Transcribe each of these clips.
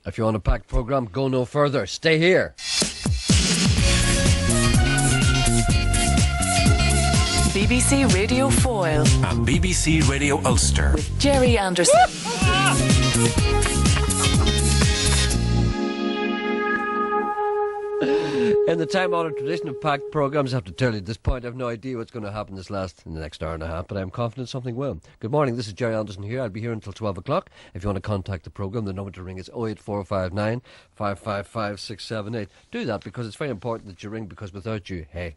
If you want a packed programme, go no further. Stay here. BBC Radio Foyle and BBC Radio Ulster with Gerry Anderson. In the time-honoured tradition of packed programmes, I have to tell you at this point, I have no idea what's going to happen in the next hour and a half, but I'm confident something will. Good morning, this is Gerry Anderson here. I'll be here until 12 o'clock. If you want to contact the programme, the number to ring is 08459 555 678. Do that because it's very important that you ring, because without you, hey,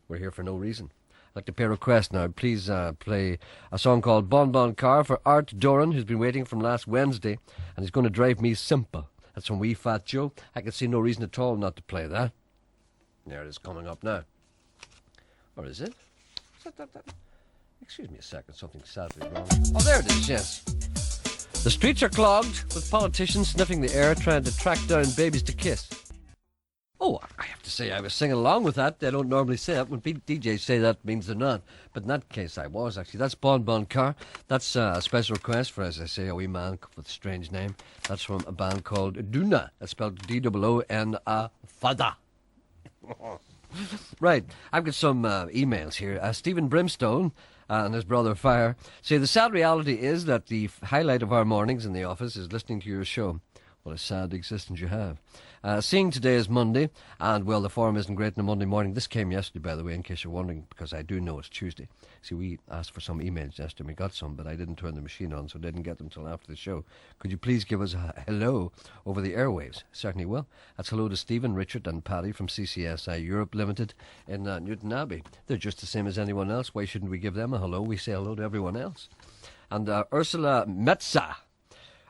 we're here for no reason. I'd like to pay a request now. Please play a song called Bon Bon Car for Art Doran, who's been waiting from last Wednesday, and he's going to drive me simple. That's from Wee Fat Joe. I can see no reason at all not to play that. There it is coming up now. Or is it? Is that? Excuse me a second, something sadly wrong. Oh, there it is, yes. The streets are clogged with politicians sniffing the air trying to track down babies to kiss. Oh, I have to say I was singing along with that. They don't normally say that. When DJs say that, means they're not. But in that case, I was actually. That's Bon Bon Car. That's a special request for, as I say, a wee man with a strange name. That's from a band called Duna. That's spelled D-O-O-N-A, Fada. Right, I've got some emails here. Stephen Brimstone and his brother Fire say the sad reality is that the highlight of our mornings in the office is listening to your show. What a sad existence you have. Seeing today is Monday, and, well, the form isn't great on a Monday morning. This came yesterday, by the way, in case you're wondering, because I do know it's Tuesday. See, we asked for some emails yesterday. We got some, but I didn't turn the machine on, so didn't get them until after the show. Could you please give us a hello over the airwaves? Certainly will. That's hello to Stephen, Richard and Paddy from CCSI Europe Limited in Newton Abbey. They're just the same as anyone else. Why shouldn't we give them a hello? We say hello to everyone else. And Ursula Metza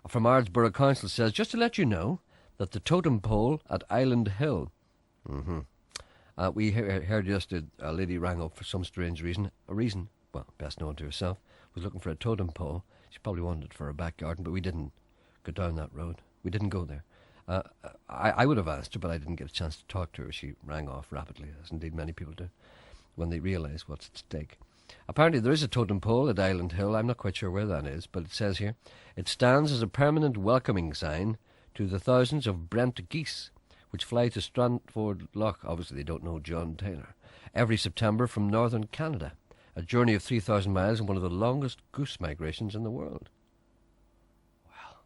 from Ardsborough Council says, just to let you know that the totem pole at Island Hill. We heard yesterday a lady rang up for some strange reason. A reason, well, best known to herself, was looking for a totem pole. She probably wanted it for her back garden, but we didn't go down that road. We didn't go there. I would have asked her, but I didn't get a chance to talk to her. She rang off rapidly, as indeed many people do, when they realise what's at stake. Apparently there is a totem pole at Island Hill. I'm not quite sure where that is, but it says here, it stands as a permanent welcoming sign to the thousands of Brent geese which fly to Strandford Lough, obviously they don't know John Taylor, every September from northern Canada. A journey of 3,000 miles and one of the longest goose migrations in the world. Well,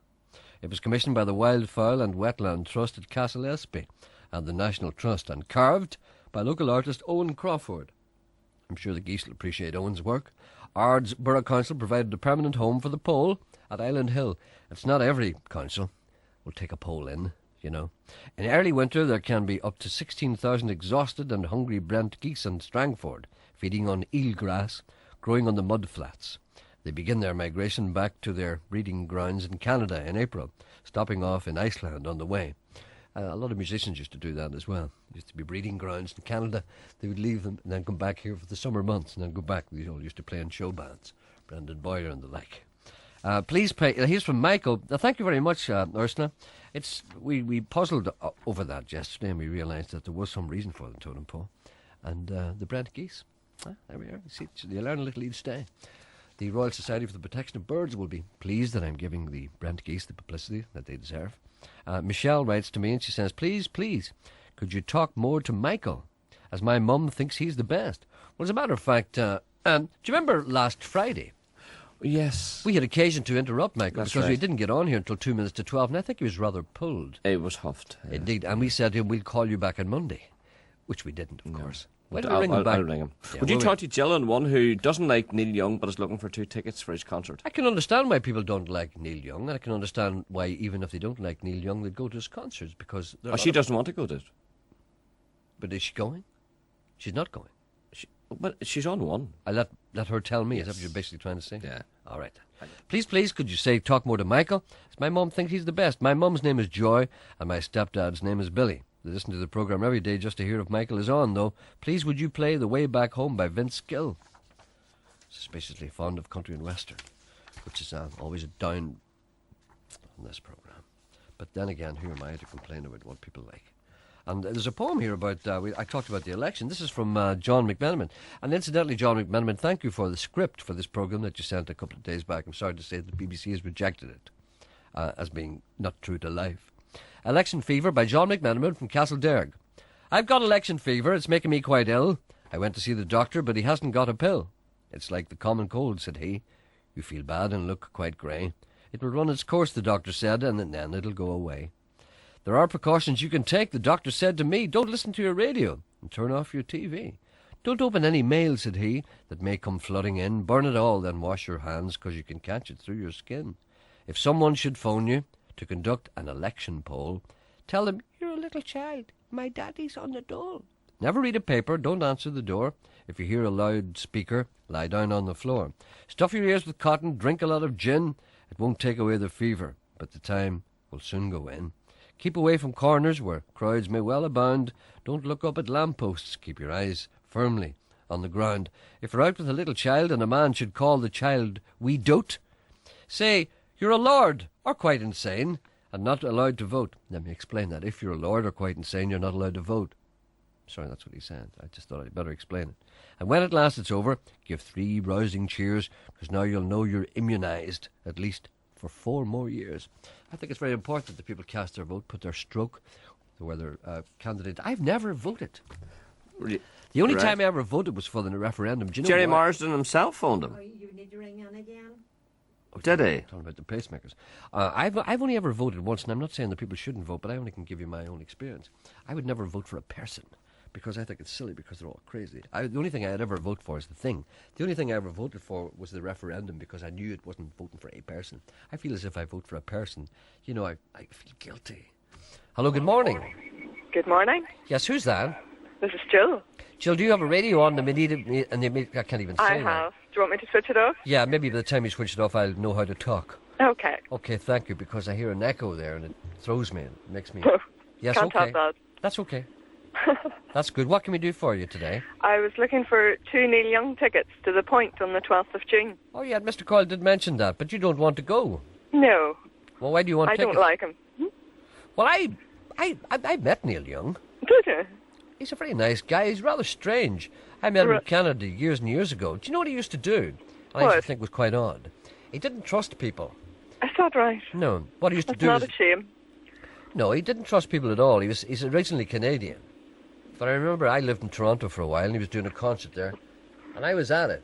it was commissioned by the Wildfowl and Wetland Trust at Castle Espy and the National Trust, and carved by local artist Owen Crawford. I'm sure the geese will appreciate Owen's work. Ards Borough Council provided a permanent home for the pole at Island Hill. It's not every council will take a pole in, you know. In early winter there can be up to 16,000 exhausted and hungry Brent geese in Strangford, feeding on eelgrass, growing on the mud flats. They begin their migration back to their breeding grounds in Canada in April, stopping off in Iceland on the way. A lot of musicians used to do that as well. There used to be breeding grounds in Canada. They would leave them and then come back here for the summer months and then go back. They all used to play in show bands, Brendan Boyer and the like. Please pay. Here's from Michael. Thank you very much, Ursula. We puzzled over that yesterday, and we realised that there was some reason for the totem pole, and the Brent geese. There we are. See, you learn a little each day. The Royal Society for the Protection of Birds will be pleased that I'm giving the Brent geese the publicity that they deserve. Michelle writes to me and she says, please, could you talk more to Michael, as my mum thinks he's the best. Well, as a matter of fact, do you remember last Friday? Yes. We had occasion to interrupt Michael. That's because right. We didn't get on here until 2 minutes to 12, and I think he was rather pulled. It was huffed. Indeed, and we said to him, we'll call you back on Monday, which we didn't, of course. Why don't we ring him back? I'll ring him. Yeah, Would you talk to Gillian, one who doesn't like Neil Young but is looking for 2 tickets for his concert? I can understand why people don't like Neil Young, and I can understand why, even if they don't like Neil Young, they'd go to his concerts, because... She doesn't want to go to it. But is she going? She's not going. But she's on one. I let her tell me. Yes. Is that what you're basically trying to say? Yeah. All right. Please, could you say, talk more to Michael? As my mum thinks he's the best. My mum's name is Joy, and my stepdad's name is Billy. They listen to the programme every day just to hear if Michael is on, though. Please, would you play The Way Back Home by Vince Gill? Suspiciously fond of country and western, which is always a down on this programme. But then again, who am I to complain about what people like? And there's a poem here about, I talked about the election. This is from John McMenamin. And incidentally, John McMenamin, thank you for the script for this programme that you sent a couple of days back. I'm sorry to say that the BBC has rejected it. as being not true to life. Election Fever by John McMenamin from Castlederg. I've got election fever. It's making me quite ill. I went to see the doctor, but he hasn't got a pill. It's like the common cold, said he. You feel bad and look quite grey. It will run its course, the doctor said, and then it'll go away. There are precautions you can take, the doctor said to me. Don't listen to your radio and turn off your TV. Don't open any mail, said he, that may come flooding in. Burn it all, then wash your hands, 'cause you can catch it through your skin. If someone should phone you to conduct an election poll, tell them, you're a little child. My daddy's on the dole. Never read a paper. Don't answer the door. If you hear a loud speaker, lie down on the floor. Stuff your ears with cotton. Drink a lot of gin. It won't take away the fever, but the time will soon go in. Keep away from corners where crowds may well abound. Don't look up at lampposts. Keep your eyes firmly on the ground. If you're out with a little child and a man should call the child wee dote, say, you're a lord or quite insane and not allowed to vote. Let me explain that. If you're a lord or quite insane, you're not allowed to vote. Sorry, that's what he said. I just thought I'd better explain it. And when at last it's over, give 3 rousing cheers, because now you'll know you're immunised, at least for 4 more years. I think it's very important that people cast their vote, put their stroke, whether candidate. I've never voted. The only time I ever voted was for the referendum. Do you know Gerry why? Marsden himself phoned him. Oh, you need to ring in again. Did he? Talking about the pacemakers. I've only ever voted once, and I'm not saying that people shouldn't vote, but I only can give you my own experience. I would never vote for a person, because I think it's silly, because they're all crazy. The only thing I'd ever vote for is the thing. The only thing I ever voted for was the referendum, because I knew it wasn't voting for a person. I feel as if I vote for a person, you know, I feel guilty. Hello, good morning. Good morning. Yes, who's that? This is Jill. Jill, do you have a radio on? I can't even say I that. have. Do you want me to switch it off? Yeah, maybe by the time you switch it off, I'll know how to talk. Okay. Okay, thank you, because I hear an echo there and it throws me. It makes me... Yes, Can't okay. have that. That's okay. That's good. What can we do for you today? I was looking for 2 Neil Young tickets to the Point on the 12th of June. Oh, yeah, Mr. Coyle did mention that, but you don't want to go. No. Well, why do you want I tickets? don't like him. Well, I met Neil Young. Did you? He's a very nice guy. He's rather strange. I met him in Canada years and years ago. Do you know what he used to do? And I used to think was quite odd. He didn't trust people. Is that right? No. What he used to That's do not is... a shame. No, he didn't trust people at all. He's originally Canadian. But I remember I lived in Toronto for a while and he was doing a concert there. And I was at it.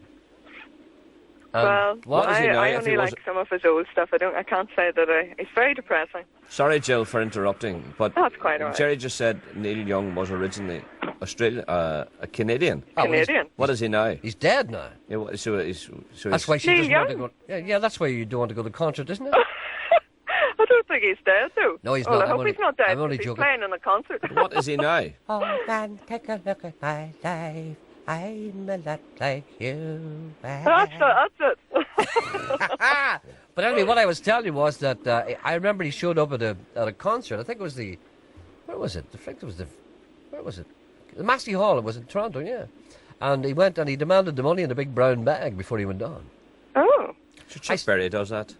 Well, what is he now, I if only he like was- some of his old stuff. I can't say that it's very depressing. Sorry, Jill, for interrupting, but That's quite all right. Gerry just said Neil Young was originally a Canadian. Canadian. What is he now? He's dead now. Yeah, so That's why she Neil doesn't want to Young? go... Yeah, that's why you don't want to go to the concert, isn't it? I don't think he's dead, though. No, he's well, not. I hope he's not dead. I'm only He's joking. playing in a concert. What is he now? Oh, man, take a look at my life. I'm a lot like you. That's it. But anyway, what I was telling you was that I remember he showed up at a concert. I think it was where was it? Where was it? The Massey Hall. It was in Toronto, yeah. And he went and he demanded the money in a big brown bag before he went on. Oh, So Chuck Berry does that.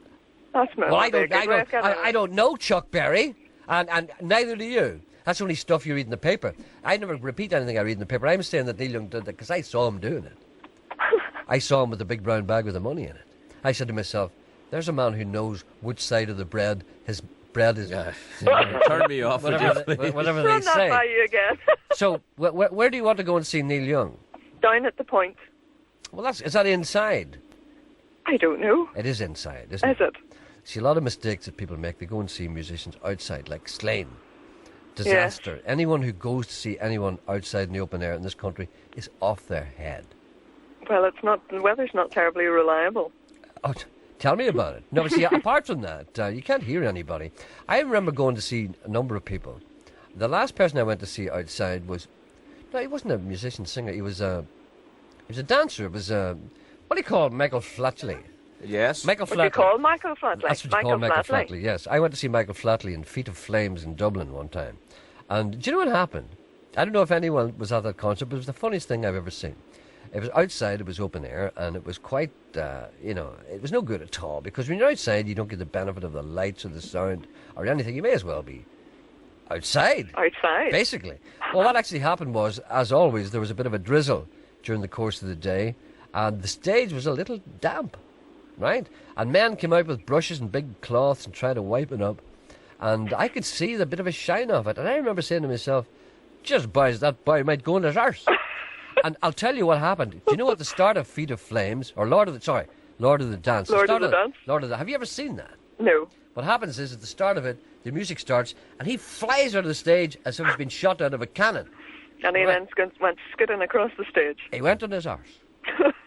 that's Well, I don't know Chuck Berry, and neither do you. That's only stuff you read in the paper. I never repeat anything I read in the paper. I'm saying that Neil Young did that because I saw him doing it. I saw him with a big brown bag with the money in it. I said to myself, there's a man who knows which side of the bread his bread is. Yeah. Turn me off, would you, please? Whatever they Run that say. by you again. So, where do you want to go and see Neil Young? Down at the Point. Well, is that inside? I don't know. It is inside, isn't Is it? See, a lot of mistakes that people make, they go and see musicians outside, like Slane. Disaster. Anyone who goes to see anyone outside in the open air in this country is off their head. Well, it's not. The weather's not terribly reliable. Oh, tell me about it. No, but see, apart from that, you can't hear anybody. I remember going to see a number of people. The last person I went to see outside was... No, he wasn't a musician, singer. He was a dancer. It was what do you call Michael Flatley? Yes. Michael What do you Flatley. call Michael Flatley? That's what you call Michael Flatley, yes. I went to see Michael Flatley in Feet of Flames in Dublin one time. And do you know what happened? I don't know if anyone was at that concert, but it was the funniest thing I've ever seen. It was outside, it was open air, and it was quite, it was no good at all, because when you're outside, you don't get the benefit of the lights or the sound or anything. You may as well be outside. Outside? Basically. Well, what actually happened was, as always, there was a bit of a drizzle during the course of the day, and the stage was a little damp. right? And men came out with brushes and big cloths and tried to wipe it up. And I could see the bit of a shine of it. And I remember saying to myself, just boys, that boy might go in his arse. And I'll tell you what happened. Do you know at the start of Feet of Flames, or Lord of the Dance? Lord of the Dance. Lord of the, have you ever seen that? No. What happens is at the start of it, the music starts, and he flies out of the stage as if he's been shot out of a cannon. And he then went skidding across the stage. He went on his arse.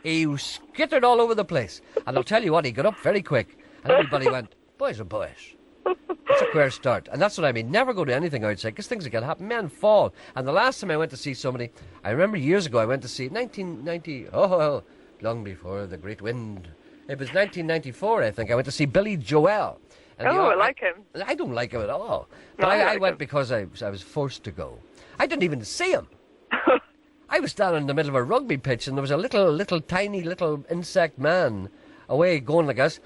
He skittered all over the place. And I'll tell you what, he got up very quick. And everybody went, boys are boys. That's a queer start. And that's what I mean. Never go to anything outside, because things can happen. Men fall. And the last time I went to see somebody, I remember years ago, I went to see 1990, long before the great wind. It was 1994, I think. I went to see Billy Joel. And I like him. I don't like him at all. But I went because I was forced to go. I didn't even see him. I was standing in the middle of a rugby pitch, and there was a little tiny insect man away going like this.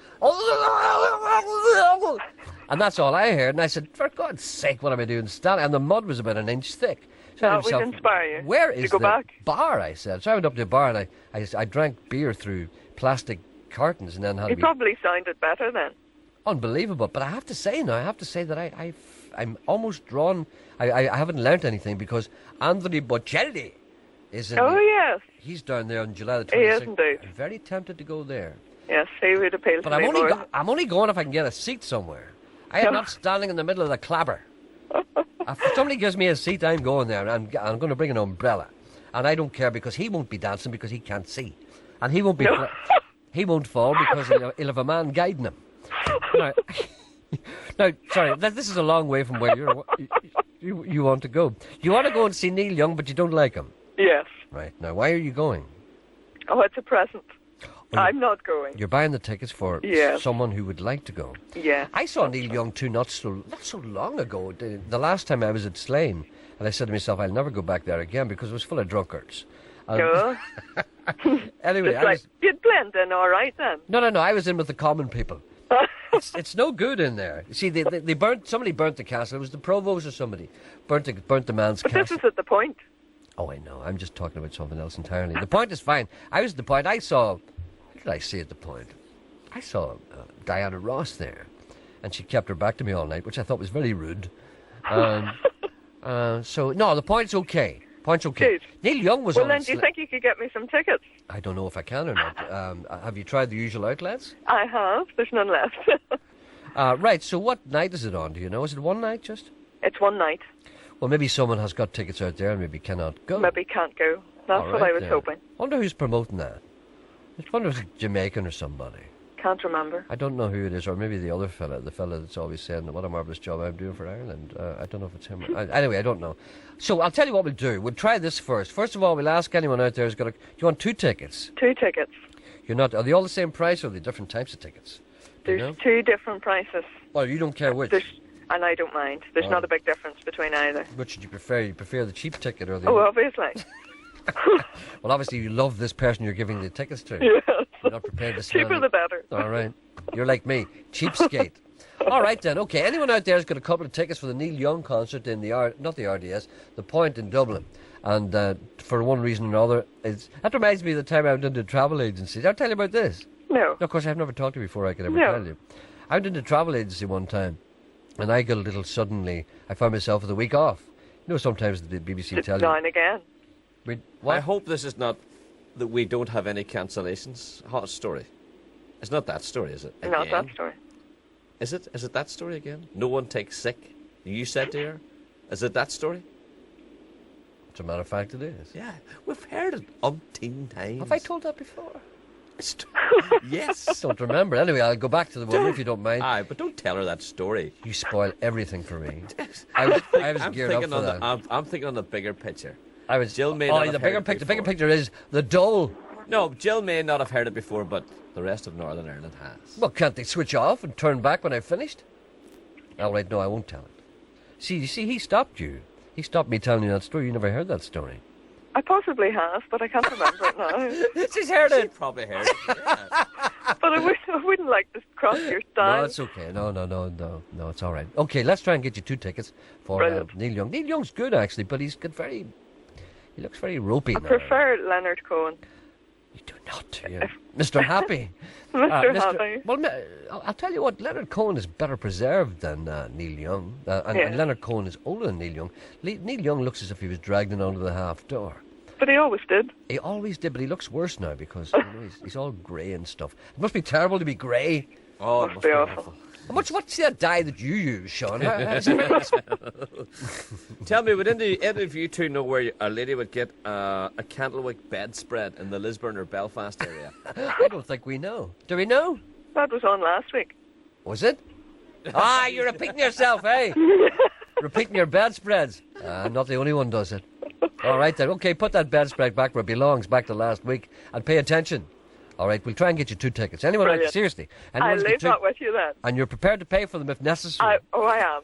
And that's all I heard. And I said, for God's sake, what am I doing standing? And the mud was about an inch thick. So that would inspire you. Where is the back? Bar, I said. So I went up to the bar, and I drank beer through plastic cartons, and then had He probably sounded better then. Unbelievable. But I have to say that I'm almost drawn. I haven't learnt anything, because Andrea Bocelli is in yes. He's down there on July the 26th. He is indeed. I'm very tempted to go there. Yes, he would appeal to me more. I'm only going if I can get a seat somewhere. I am not standing in the middle of the clapper. If somebody gives me a seat, I'm going there. I'm going to bring an umbrella. And I don't care, because he won't be dancing because he can't see. And he won't be... He won't fall because he'll have a man guiding him. Now, sorry, this is a long way from where you want to go. You want to go and see Neil Young, but you don't like him. Yes. Right. Now, why are you going? Oh, it's a present. I'm not going. You're buying the tickets for someone who would like to go. Yeah. I saw Neil Young too not so long ago. The last time I was at Slane, and I said to myself, I'll never go back there again because it was full of drunkards. Anyway, you'd blend in all right then. No. I was in with the common people. It's no good in there. You see, somebody burnt the castle. It was the provost or somebody burnt the man's castle. But this is at the point. Oh, I know. I'm just talking about something else entirely. The point is fine. I was at the point. I saw... What did I see at the point? I saw Diana Ross there, and she kept her back to me all night, which I thought was very rude. So, no, the point's okay. Point's okay. Good. Neil Young was on... Well, then, do you think you could get me some tickets? I don't know if I can or not. Have you tried the usual outlets? I have. There's none left. Right, so what night is it on, do you know? Is it one night just? It's one night. Well, maybe someone has got tickets out there and maybe cannot go. Maybe can't go. That's what I was hoping. I wonder who's promoting that. I wonder if it's Jamaican or somebody. Can't remember. I don't know who it is, or maybe the other fella, the fella that's always saying, what a marvellous job I'm doing for Ireland. I don't know if it's him. Anyway, I don't know. So I'll tell you what we'll do. We'll try this first. First of all, we'll ask anyone out there who's got do you want 2 tickets? 2 tickets. Are they all the same price, or are they different types of tickets? There's 2 different prices. Well, you don't care which? And I don't mind. There's not a big difference between either. Which would you prefer? You prefer the cheap ticket or the... Oh, obviously. Well, obviously you love this person you're giving the tickets to. Yes. You're not prepared to Cheaper the better. All right. You're like me. Cheapskate. All right, then. Okay, anyone out there has got a couple of tickets for the Neil Young concert in not the RDS, the Point in Dublin. And for one reason or another, that reminds me of the time I went into travel agencies. Did I tell you about this? No. Of course, I've never talked to you before I could ever tell you. I went into a travel agency one time, and I got a little suddenly, I found myself with a week off. You know, sometimes the BBC tell you... Now and again. I hope this is not that we don't have any cancellations. Hot story. It's not that story, is it? Again? Not that story. Is it? Is it that story again? No one takes sick. You said to her. Is it that story? As a matter of fact, it is. Yeah, we've heard it umpteen times. Have I told that before? Yes. Don't remember. Anyway, I'll go back to the woman if you don't mind. Aye, but don't tell her that story. You spoil everything for me. I was geared up for that. I'm thinking on the bigger picture. Jill may not have heard it before. The bigger picture is the dole. No, Jill may not have heard it before, but the rest of Northern Ireland has. Well, can't they switch off and turn back when I've finished? Oh, wait, no, I won't tell it. See, he stopped you. He stopped me telling you that story. You never heard that story. I possibly have, but I can't remember it now. She's heard it. She probably heard it, yeah. But I wouldn't like to cross your style. No, it's okay. No, it's all right. Okay, let's try and get you 2 tickets for Neil Young. Neil Young's good, actually, but he looks very ropey I now. prefer Leonard Cohen. You do not. Yeah. Mr. Happy. Mr. Happy. Well, I'll tell you what, Leonard Cohen is better preserved than Neil Young. And Leonard Cohen is older than Neil Young. Neil Young looks as if he was dragged in under the half door. But he always did. He always did, but he looks worse now because he's all grey and stuff. It must be terrible to be grey. Oh, Must be awful. What's that dye that you use, Sean? Tell me, would any of you two know where a lady would get a candlewick bedspread in the Lisburn or Belfast area? I don't think we know. Do we know? That was on last week. Was it? You're repeating yourself, eh? Repeating your bedspreads. I'm not the only one does it. All right then. Okay, put that bedspread back where it belongs, back to last week, and pay attention. All right, we'll try and get you 2 tickets. Anyone? Brilliant. Seriously. I'll leave that with you then. And you're prepared to pay for them if necessary. I am.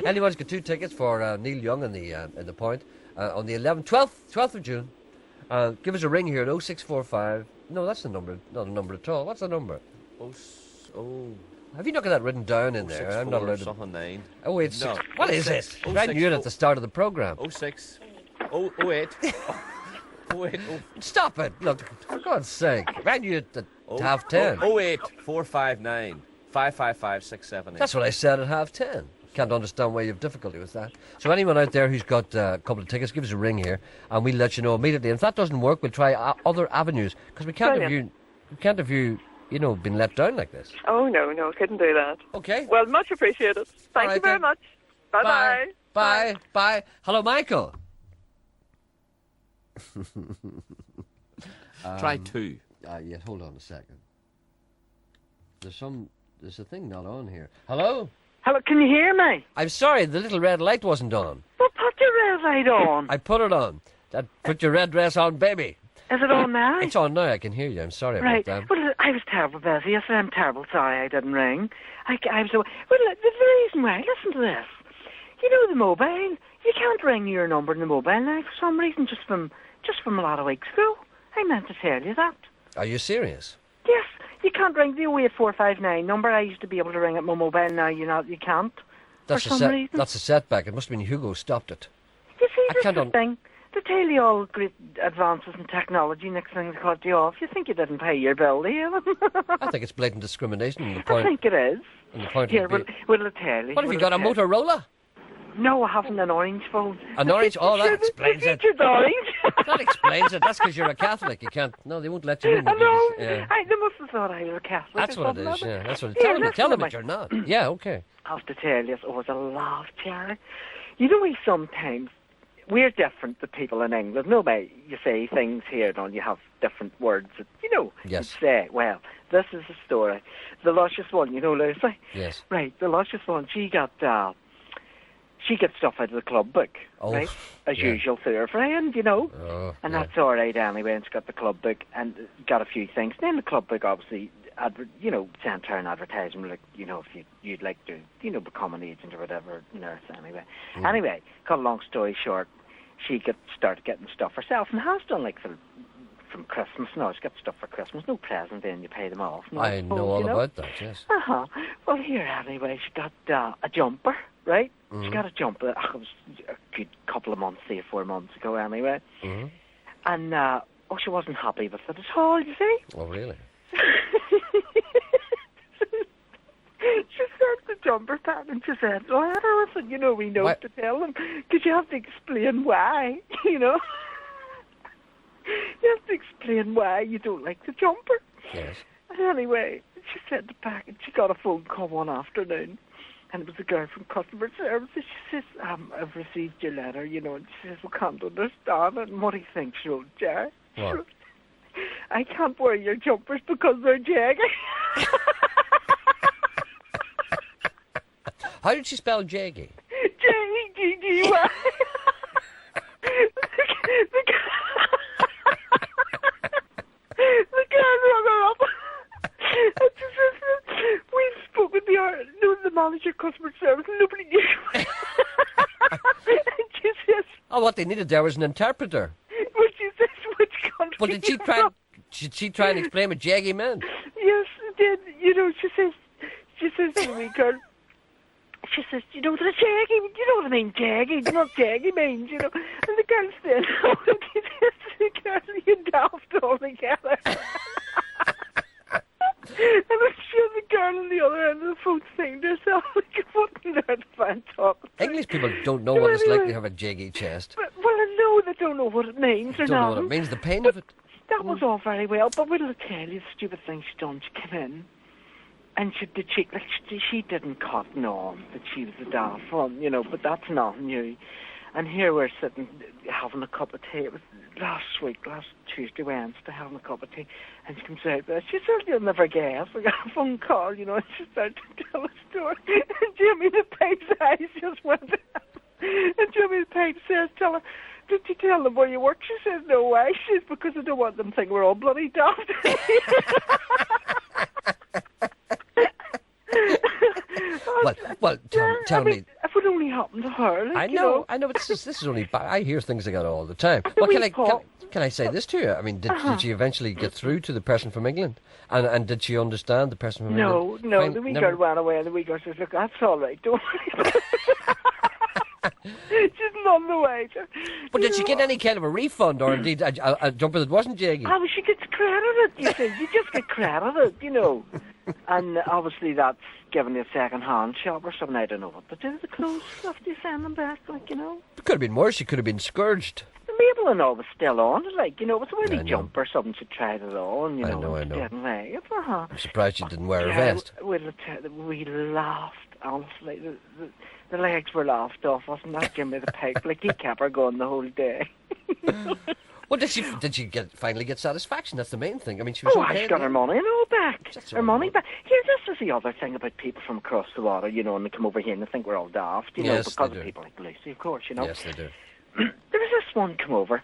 Anyone's got 2 tickets for Neil Young in the Point on the 12th of June. Give us a ring here at 0645. No, that's the number. Not a number at all. What's the number? Have you not got that written down in there? I'm not allowed to. 9. Oh, it's No. What is it? I knew it at the start of the programme. 06. 08. 08. Stop it! Look, for God's sake, I knew it at 10:30. 08 459 555 678. That's what I said at 10:30. Can't understand why you have difficulty with that. So anyone out there who's got a couple of tickets, give us a ring here, and we'll let you know immediately. And if that doesn't work, we'll try other avenues because we can't have you, been let down like this. Oh, no, couldn't do that. Okay. Well, much appreciated. Thank you very then. much. Bye-bye. Bye. Hello, Michael. Try 2. Yes, hold on a second. There's a thing not on here. Hello? Hello, can you hear me? I'm sorry, the little red light wasn't on. Well, put your red light on. I put it on. Put your red dress on, baby. Is it on now? It's on now, I can hear you. I'm sorry Right. about that. Well, I was terrible busy. Yes, I'm terrible sorry I didn't ring. I was so... Well, the reason why, listen to this. You know the mobile? You can't ring your number in the mobile now for some reason, just from a lot of weeks ago. I meant to tell you that. Are you serious? Yes, you can't ring the 08459 number. I used to be able to ring at my mobile. Now you can't. That's a setback. It must have been Hugo stopped it. You see, this is the thing. They tell you all great advances in technology. Next thing they cut you off. You think you didn't pay your bill, do you? I think it's blatant discrimination. I think it is. The point Here, will I tell you? What have you got, a Motorola? No, I haven't an orange phone. An orange? Oh, that explains it. It's orange. That explains it. That's because you're a Catholic. You can't. No, they won't let you in. I know. Yeah. They must have thought I was a Catholic. That's what it is. Yeah, That's what it is. Tell them that you're not. Yeah, okay. I have to tell you, it was a laugh, Gerry. You know, sometimes we're different to people in England. Nobody, you say things here, and you have different words. That, Yes. you say, well, this is the story. The luscious one, Lucy? Yes. Right, the luscious one, she got stuff out of the club book, right? As usual to her friend, and that's all right anyway. And she got the club book and got a few things. Then the club book obviously, sent her an advertisement, like, if you'd like to, become an agent or whatever, nurse anyway. Anyway, cut a long story short, she started getting stuff herself and has done like from Christmas. No, she's got stuff for Christmas. No present, then you pay them off. No, I know all about that, yes. Well, here anyway, she got a jumper, right? She got a jumper. It was a good couple of months, 3 or 4 months ago anyway. And, she wasn't happy with it at all, you see? Oh, really? She sent the jumper back and she said, I had her with it, we know to tell them, because you have to explain why, You have to explain why you don't like the jumper. Yes. And anyway, she sent it back and she got a phone call one afternoon. And it was a girl from customer services. She says, I've received your letter, and she says, we can't understand it. And what do you think she wrote, Gerry? What? I can't wear your jumpers because they're jaggy. How did she spell jaggy? Jaggy. The girl rung her up. And she says, we've spoken to the manager customer service, and nobody knew. And she says... Oh, what they needed there was an interpreter. Well, she says, which country... Well, did she try and explain what jaggy meant? Yes, she did. She says to me, girl... She says, the jaggy, you know what I mean, jaggy, you know what jaggy means, And the girl said, the Gerry and Daft all together. And I'm sure the girl on the other end of the phone saying to herself, like, what on earth am I talking about? English people don't know what it's like to have a jiggy chest. Well, I know they don't know what it means or Don't know not. what it means, the pain of it. That was all very well, but what'll I tell you, the stupid thing she done, she came in, and she didn't cotton on that she was a daft one, you know, but that's not new. And here we're sitting having a cup of tea. It was last Tuesday, Wednesday, having a cup of tea. And she comes out there. She said, you'll never guess. We got a phone call, you know, and she started to tell a story. And Jimmy the Pipe's eyes just went out. And Jimmy the Pipe says, tell her, did you tell them where you work? She says, no way. She says, because I don't want them to think we're all bloody daft. Well, tell me. If it only happened to her, like, I know, but this is only. I hear things like that all the time. Well, can I say this to you? I mean, did she eventually get through to the person from England, and did she understand the person from England? No. The wee girl ran away, and the wee girl says, "Look, that's all right. Don't worry." She's on the way. But did she get any kind of a refund, or indeed a jumper that wasn't jiggy? Oh, she gets credited. You see, you just get credited, you know. And obviously that's giving you a second-hand shop or something. I don't know what to do with the clothes after you send them back, like, you know. It could have been worse. She could have been scourged. The label and all was still on, like, you know, it was a really jumper or something. She tried it on, you know. I know. Didn't like it. I'm surprised she didn't wear a vest. We laughed, honestly. The legs were laughed off, wasn't that Jimmy the Pipe? Like, he kept her going the whole day. Well, did she finally get satisfaction? That's the main thing. I mean, she was okay. She got her money and all back. Her money back. Here, this is the other thing about people from across the water, you know, and they come over here and they think we're all daft, you know, because of people like Lucy, of course, you know. Yes, they do. There was this one come over.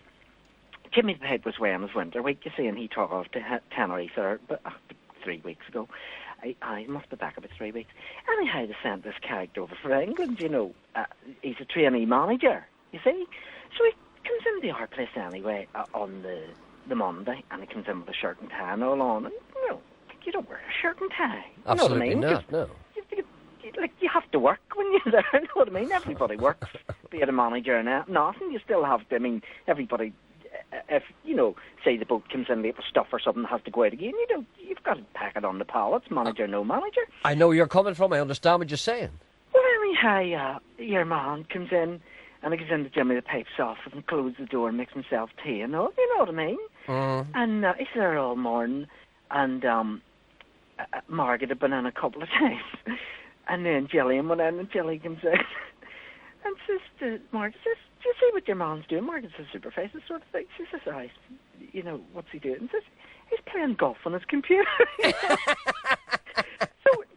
Jimmy the Pipe was wearing his winter week, you see, and he took off to Tenerife 3 weeks ago. I must be back about 3 weeks. Anyhow, they sent this character over for England, you know. He's a trainee manager, you see. So he comes into our place anyway on the Monday, and he comes in with a shirt and tie and all on. And, you know, you don't wear a shirt and tie. Absolutely you know what I mean? not, no. You have to work when you're there, you know what I mean? Everybody works, be it a manager or nothing. You still have to, I mean, everybody, if, you know, say the boat comes in late with stuff or something, has to go out again, you've got to pack it on the pallets, manager, no manager. I know where you're coming from, I understand what you're saying. Well, anyhow, your man comes in, and he goes into Jimmy the Pipe's office and closes the door and makes himself tea and all, you know what I mean? And he's there all morning, and Margaret had been in a couple of times. And then Gillian went in, and Gillian comes in and says to Margaret, do you see what your man's doing? Margaret says, supervisor sort of thing. She says, you know, what's he doing? And says, he's playing golf on his computer. So,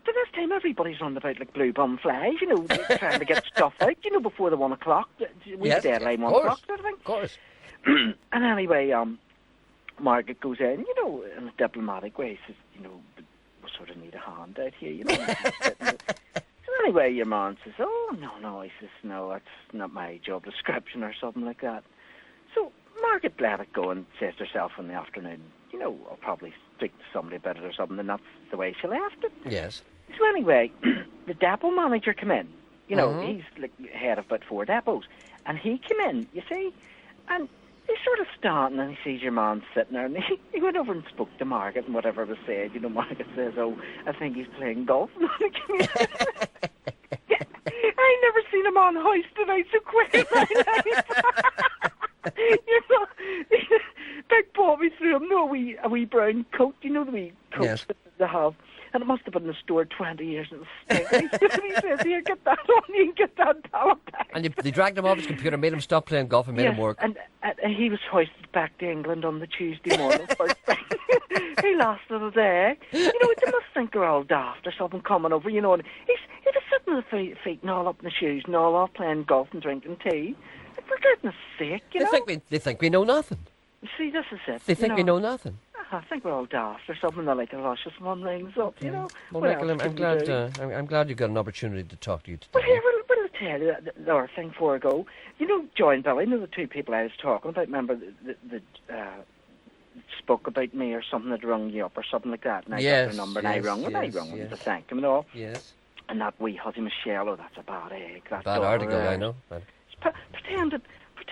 by this time, everybody's on about like blue bum flies, you know, trying to get stuff out, you know, before the 1 o'clock. Yes, deadline, 1 o'clock sort of thing. Of course. And anyway, Margaret goes in, you know, in a diplomatic way, says, you know, we sort of need a hand out here, you know. So anyway, your man says, oh, no, he says, no, that's not my job description or something like that. So Margaret let it go and says to herself in the afternoon, you know, I'll probably speak to somebody about it or something, and that's the way she left it. Yes. So anyway, the depot manager came in, you know, he's like head of about 4 depots, and he came in, you see, and he's sort of standing and he sees your man sitting there, and he went over and spoke to Margaret and whatever was said. You know, Margaret says, oh, I think he's playing golf. I never seen a man hoisted out so quick in my life. You know, Big Bobby threw him a wee brown coat, you know, the wee coat that they have. And it must have been in the store 20 years and it was stinking. He says, here, get that on you and get that pallet back. And they dragged him off his computer, made him stop playing golf and made him work. And he was hoisted back to England on the Tuesday morning. First thing. He lasted a day. You know, they must think we're all daft or something coming over, you know. And he was sitting with the feet and all up in the shoes and all off playing golf and drinking tea. Like, for goodness sake, you know. They think we know nothing. You see, this is it. They think we know nothing. I think we're all daft or something. They're like a luscious one rings up, you know. Well, Michael, I'm glad you got an opportunity to talk to you today. Well, here, we'll tell you the other thing before I go. You know, Joy and Billy, you know the two people I was talking about, remember, that spoke about me or something that rung you up or something like that, and I got their number and I rung them to thank them and all. Yes. And that wee Huzzy Michelle, oh, that's a bad egg. That bad article, I know. Pretend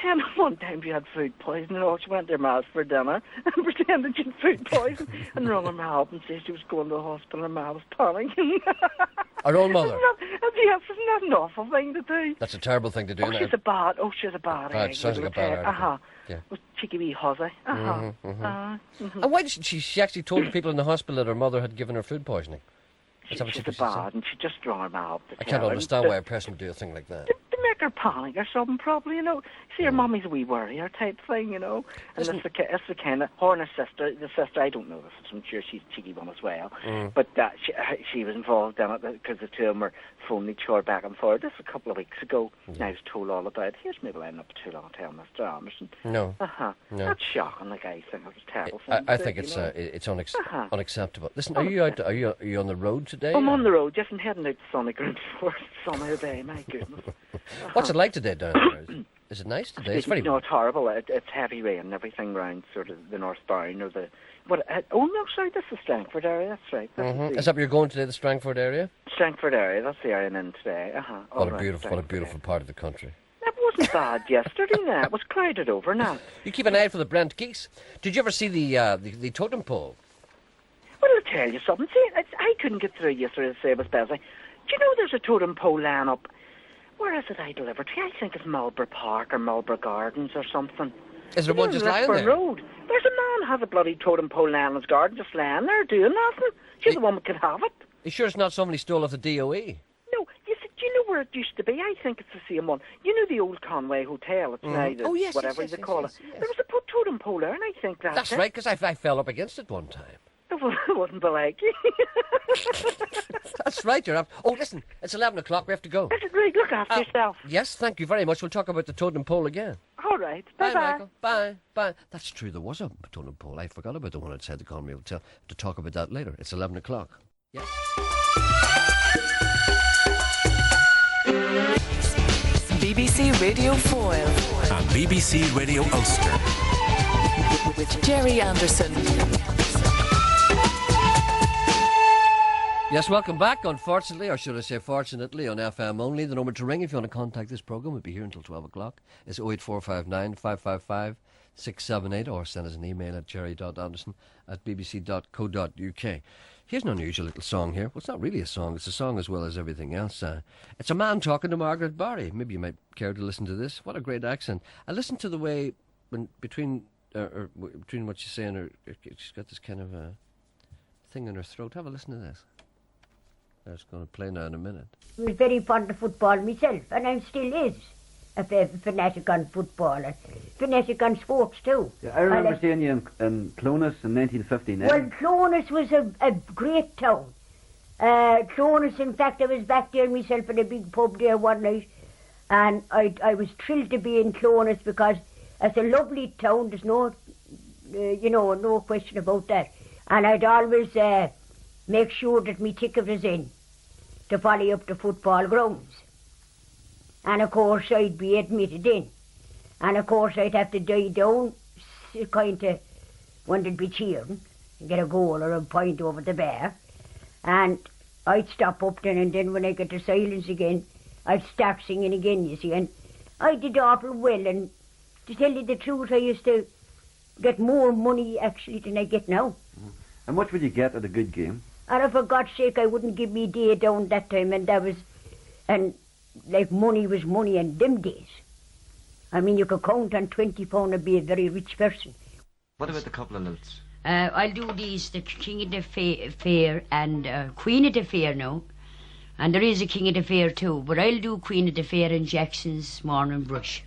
pretended one time she had food poisoning. She went to her ma's for dinner and pretended she had food poisoning and rung her ma up and said she was going to the hospital. Her ma was panicking. Her own mother? Yes, isn't that an awful thing to do? That's a terrible thing to do. She's a bad egg. Sounds like a bad egg. Yeah. With cheeky wee huzzy. And why did she actually told the people in the hospital that her mother had given her food poisoning? She's bad, and she just rung her ma up. I can't understand why a person would do a thing like that. To make her panic or something, probably, you know. See, her mummy's a wee worrier type thing, you know. And it's the kind of, her and her sister, the sister, I don't know this, I'm sure she's a cheeky one as well. But she was involved in it because the two of them were phoning each other back and forth. This was a couple of weeks ago, and I was told all about it. Here's maybe I'm not too long telling Mr. Anderson. No. No. That's shocking, like I think it was terrible. I think it's unacceptable. Listen, are you on the road today? I'm on the road, just heading out to Sunny Ground for Sunny Bay, my goodness. What's it like today down there? Is it nice today? It's very... No, it's horrible. It's heavy rain and everything round sort of the North Down or the... oh, no, sorry, this is Strangford area, that's right. Is that where you're going today, the Strangford area? Strangford area, that's the area I'm in today. What a beautiful part of the country. That wasn't bad yesterday, now. It was clouded over now. You keep an eye out for the Brent geese. Did you ever see the totem pole? Well, I'll tell you something. See, I couldn't get through yesterday to say it was busy. Do you know there's a totem pole laying up? Where is it I delivered to? I think it's Marlborough Park or Marlborough Gardens or something. Is there one just lying there? Road. There's a man has a bloody totem pole laying in his garden, just laying there doing nothing. She's the one that can have it. You sure it's not somebody stole off the DOE? No, do you know where it used to be? I think it's the same one. You know the old Conway Hotel? It's now the, whatever they call it. There was a totem pole there, and I think that's it. Right, because I fell up against it one time. It wasn't like That's right, you're up. Oh, listen, it's 11 o'clock, we have to go. Is it right? Look after yourself. Yes, thank you very much. We'll talk about the totem pole again. All right. Bye, Michael. Bye. That's true, there was a totem pole. I forgot about the one outside the Conway Hotel. To talk about that later. It's 11 o'clock. Yes. BBC Radio Foyle. And BBC Radio Ulster. With Gerry Anderson. Yes, welcome back. Unfortunately, or should I say fortunately, on FM only. The number to ring if you want to contact this programme, we'll be here until 12 o'clock. It's 08459 555 678, or send us an email at gerry.anderson@bbc.co.uk. Here's an unusual little song here. Well, it's not really a song. It's a song as well as everything else. It's a man talking to Margaret Barry. Maybe you might care to listen to this. What a great accent. And listen to the way, between what she's saying, she's got this kind of thing in her throat. Have a listen to this. That's going to play now in a minute. I was very fond of football myself, and I still is a fanatic on football, and fanatic on sports too. Yeah, I remember seeing you in Clonus in 1959. Well, Clonus was a great town. Clonus, in fact, I was back there myself in a big pub there one night, and I was thrilled to be in Clonus because it's a lovely town. There's no, no question about that. And I'd always make sure that my ticket was in to follow up the football grounds. And of course I'd be admitted in. And of course I'd have to die down, kind of, when they'd be cheering, and get a goal or a point over the bar. And I'd stop up then, and then when I get to silence again, I'd start singing again, you see. And I did awful well, and to tell you the truth, I used to get more money actually than I get now. How much would you get at a good game? And for God's sake, I wouldn't give me day down that time, and like money was money in them days. I mean, you could count on £20 and be a very rich person. What about the couple of notes? I'll do these, the King of the Fair and Queen of the Fair now. And there is a King of the Fair too, but I'll do Queen of the Fair in Jackson's Morning Brush.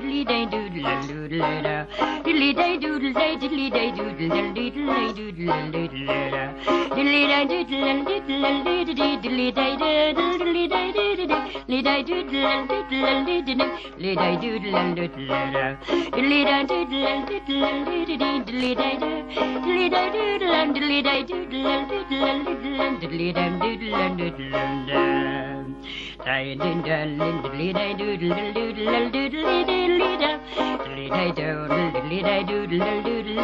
diddly day doodle doodle da. Diddly day doodle day diddly day doodle diddly day doodle doodle da. Diddly day doodle diddle diddly day diddly day doodle diddly day doodle diddle diddly day doodle doodle da. Diddly day doodle diddle diddly day diddly day doodle diddly day doodle diddle diddly day doodle doodle da. Day diddly day doodle doodle doodle diddly da. Diddly day doodle diddly day doodle doodle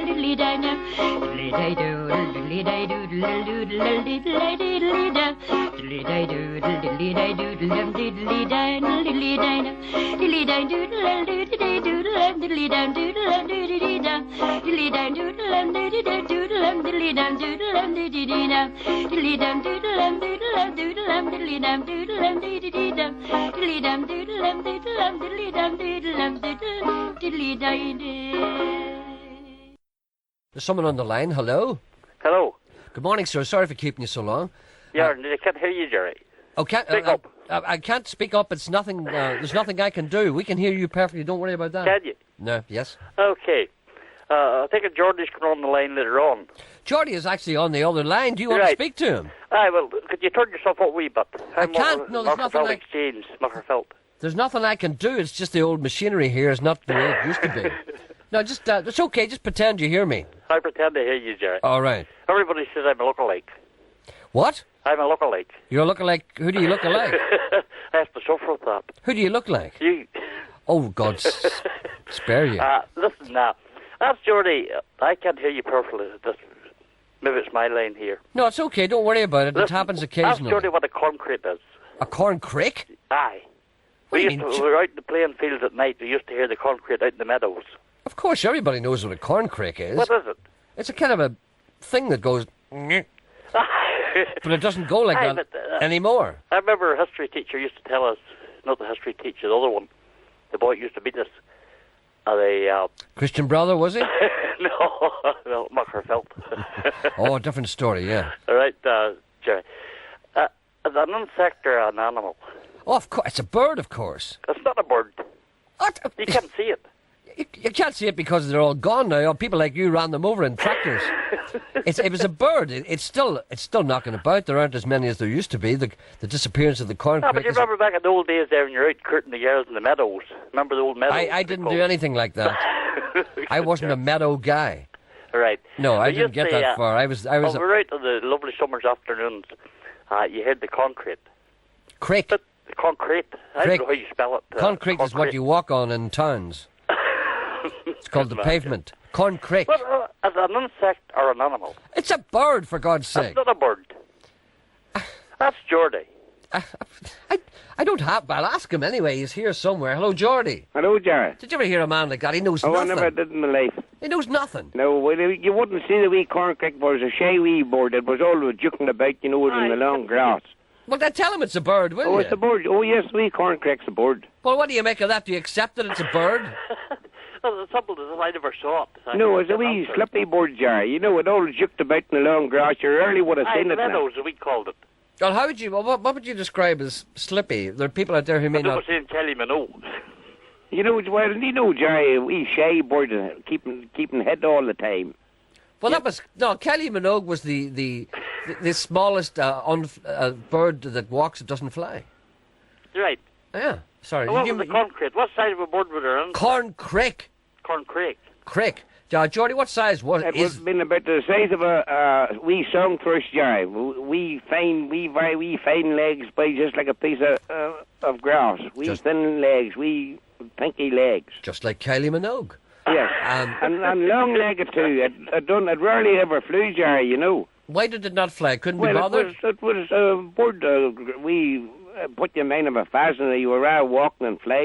diddly day da. Diddly day doodle diddly day doodle doodle diddly diddly da. Diddly day doodle diddly day doodle diddly day diddly day da. Diddly day doodle diddly doodle diddly day doodle diddly da. Diddly day doodle diddly doodle diddly day doodle diddly da. Diddly day doodle diddle doodle diddly day doodle diddly da. Diddly day doodle diddle diddly day doodle diddly day. There's someone on the line. Hello. Hello. Good morning, sir. Sorry for keeping you so long. Yeah, I can't hear you, Gerry. Oh, Speak up. I can't speak up. It's nothing. There's nothing I can do. We can hear you perfectly. Don't worry about that. Can you? No. Yes. Okay. I think a Geordie's coming on the line later on. Geordie is actually on the other line. Do you want to speak to him? Aye, well, could you turn yourself up a wee bit? I can't. No, there's nothing like... Exchange, Margaret. There's nothing I can do. It's just the old machinery here is not the way it used to be. No, just it's okay. Just pretend you hear me. I pretend to hear you, Gerry. All right. Everybody says I'm a lookalike. What? I'm a lookalike. You're a lookalike. Who do you look alike? I have to suffer with that. Who do you look like? You. Oh, God, spare you. Listen now. That's Geordie. I can't hear you perfectly. Maybe it's my line here. No, it's okay. Don't worry about it. It happens occasionally. Ask Geordie what a corncrake is. A corn crick? Aye. We were out in the playing fields at night. We used to hear the corncrake out in the meadows. Of course, everybody knows what a corn crick is. What is it? It's a kind of a thing that goes... but it doesn't go like that anymore. I remember a history teacher used to tell us, not the history teacher, the other one, the boy used to beat us. Christian brother, was he? no, Margaret. Oh, a different story, yeah. All right, Gerry. Is an insect or an animal? Oh, of course. It's a bird, of course. It's not a bird. What? You can't see it. You can't see it because they're all gone now. People like you ran them over in tractors. It was a bird. It's still knocking about. There aren't as many as there used to be. The disappearance of the corn. But you remember back in the old days there when you're out courting the girls in the meadows. Remember the old meadows? I didn't do anything like that. I wasn't a meadow guy. Right. No, I didn't get that far. I was. We were out on the lovely summer's afternoons. You heard the concrete. Crick. But the concrete. I don't know how you spell it. Concrete is what you walk on in towns. It's called the pavement. Corn crick. Well, as an insect or an animal? It's a bird, for God's sake. That's not a bird. That's Geordie. I don't have... I'll ask him anyway. He's here somewhere. Hello, Geordie. Hello, Gerry. Did you ever hear a man like that? He knows nothing. I never did in my life. He knows nothing. No, well, you wouldn't see the wee corn crick. There was a shy wee bird. It was always juking about, in the long grass. Well, then tell him it's a bird, will you? Oh, it's a bird. Oh, yes, wee corn crick's a bird. Well, what do you make of that? Do you accept that it's a bird? Well, the trouble is I never saw it. No, it's a wee slippy bird, Gerry. It always juked about in the long grass. You rarely would have seen it now. Meadows, we called it. Well, how would you... Well, what would you describe as slippy? There are people out there who may not... I was saying Kelly Minogue. Gerry, a wee shy bird keeping head all the time. Well, that was... No, Kelly Minogue was the smallest bird that walks that doesn't fly. Right. Yeah. Sorry. What was the concrete? What size of a bird was there? Corn crick. Corn crick. Crick. Geordie, what size was it? It would have been about the size of a wee song thrush, Gerry. Wee very wee fine legs by just like a piece of grass. Wee thin legs, wee pinky legs. Just like Kylie Minogue. Yes. And long-legged too. It rarely ever flew, Gerry, Why did it not fly? Couldn't be bothered? It was a bird, put your mind of a pheasant, you were out walking and fly,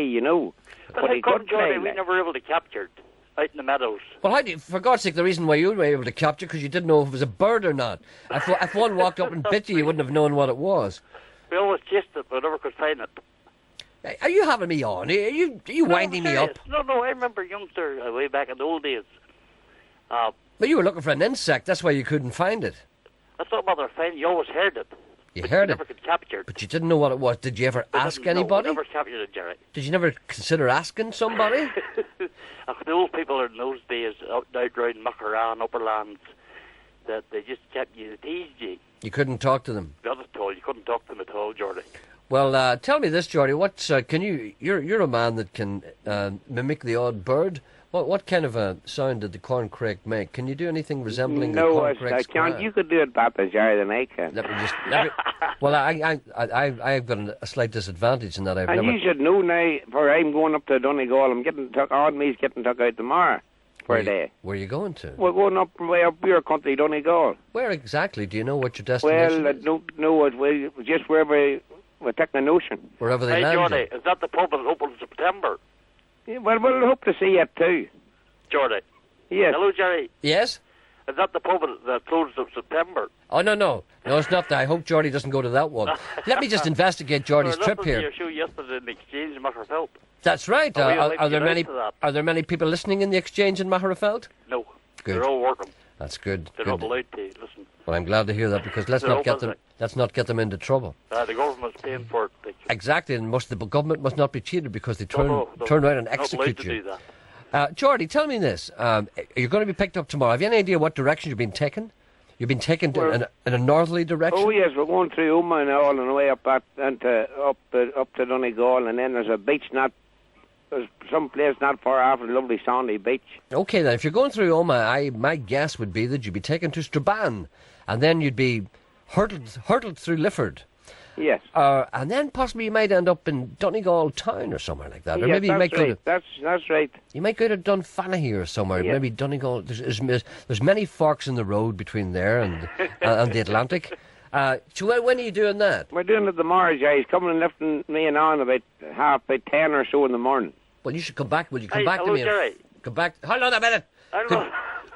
But he couldn't fly. We never were able to capture it out in the meadows. Well, how do you, for God's sake, the reason why you were able to capture because you didn't know if it was a bird or not. If one walked up and bit you, you wouldn't have known what it was. We always chased it, but never could find it. Are you having me on? Are you winding me up? No, I remember youngster way back in the old days. But you were looking for an insect, that's why you couldn't find it. That's not bother finding, you always heard it. You heard never it, got captured. but you didn't know what it was. Did you ever ask anybody? No, never captured it, Gerry. Did you never consider asking somebody? The old people in those days out around Macara and Upperlands, that they just kept you, they teased you. You couldn't talk to them. Not at all. You couldn't talk to them at all, Geordie. Well, tell me this, Geordie. What's can you? You're a man that can mimic the odd bird. What kind of a sound did the corncrake make? Can you do anything resembling the corncrake's No, I can't. cry? You could do it better, Jerry, than I can. Let me just. Well, I've got a slight disadvantage in that I've and never. you should know now, for I'm going up to Donegal. I'm getting took. Me's getting took out tomorrow for a day. Where are you going to? We're going up way up your country, Donegal. Where exactly? Do you know what your destination Well, I don't know it. Just wherever we're taking an ocean. Wherever they Hey, land. Geordie, is that the pub that opens in September? Yeah, well, we'll hope to see it too. Geordie. Yes. Hello, Gerry. Yes? Is that the pub that closes in September? Oh, no. No, it's not that. I hope Geordie doesn't go to that one. Let me just investigate Geordie's trip I here. listened to your show yesterday in the Exchange in Magherafelt. That's right. Oh, we'll leave Are there you many? out to that. Are there many people listening in the exchange in Magherafelt? No. Good. They're all working. That's good. They're good. not allowed to listen. Well, I'm glad to hear that because let's They're not all get them. busy. Let's not get them into trouble. The government's paying for it. Exactly, and the government must not be cheated because they turn no, turn around and not allowed execute to you. do that. Geordie, tell me this: you're going to be picked up tomorrow. Have you any idea what direction you've been taken? You've been taken in a northerly direction. Oh yes, we're going through Uma and all, and way up up to Donegal, and then there's a beach there's some place not far off, a lovely sandy beach. Okay, then, if you're going through Oma, my guess would be that you'd be taken to Strabane, and then you'd be hurtled through Lifford. Yes. And then possibly you might end up in Donegal town or somewhere like that. Or yes, maybe you might that's right. go to... That's right. You might go to Dunfanaghy or somewhere. Yes. Maybe Donegal... There's many forks in the road between there and the Atlantic. So when are you doing that? We're doing it tomorrow, Jay. He's coming and lifting me and on about 10 or so in the morning. Well, you should come back. Will you come Hey, back hello, to me? Gerry. Come back... Hold on a minute. Hello.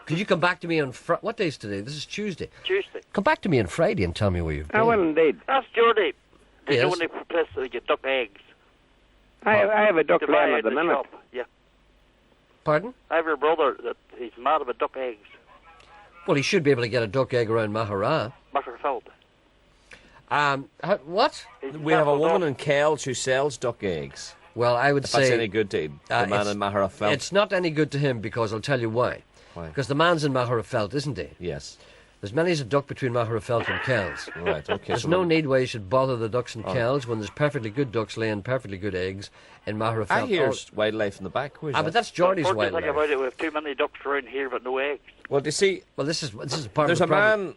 Could you come back to me on... What day is today? This is Tuesday. Tuesday. Come back to me on Friday and tell me where you've been. I will indeed. That's Geordie. They Yes. do when they place they get duck eggs. I have a duck They buy laying it at the in minute. shop. Yeah. Pardon? I have a brother that he's mad about duck eggs. Well, he should be able to get a duck egg around Mahara. Magherafelt. What? We have a woman in Kells who sells duck eggs. Well, I would If say... that's any good to the man in Magherafelt. It's not any good to him because I'll tell you why. Why? Because the man's in Magherafelt, isn't he? Yes. There's many as a duck between Magherafelt and Kells. Right, okay. There's so no then- need why you should bother the ducks in Kells when there's perfectly good ducks laying perfectly good eggs in Magherafelt. I hear wildlife in the back. Where's that? But that's Geordie's Think wildlife. about it, we have too many ducks around here but no eggs. Well, do you see, Well, this is part there's of a the problem. man...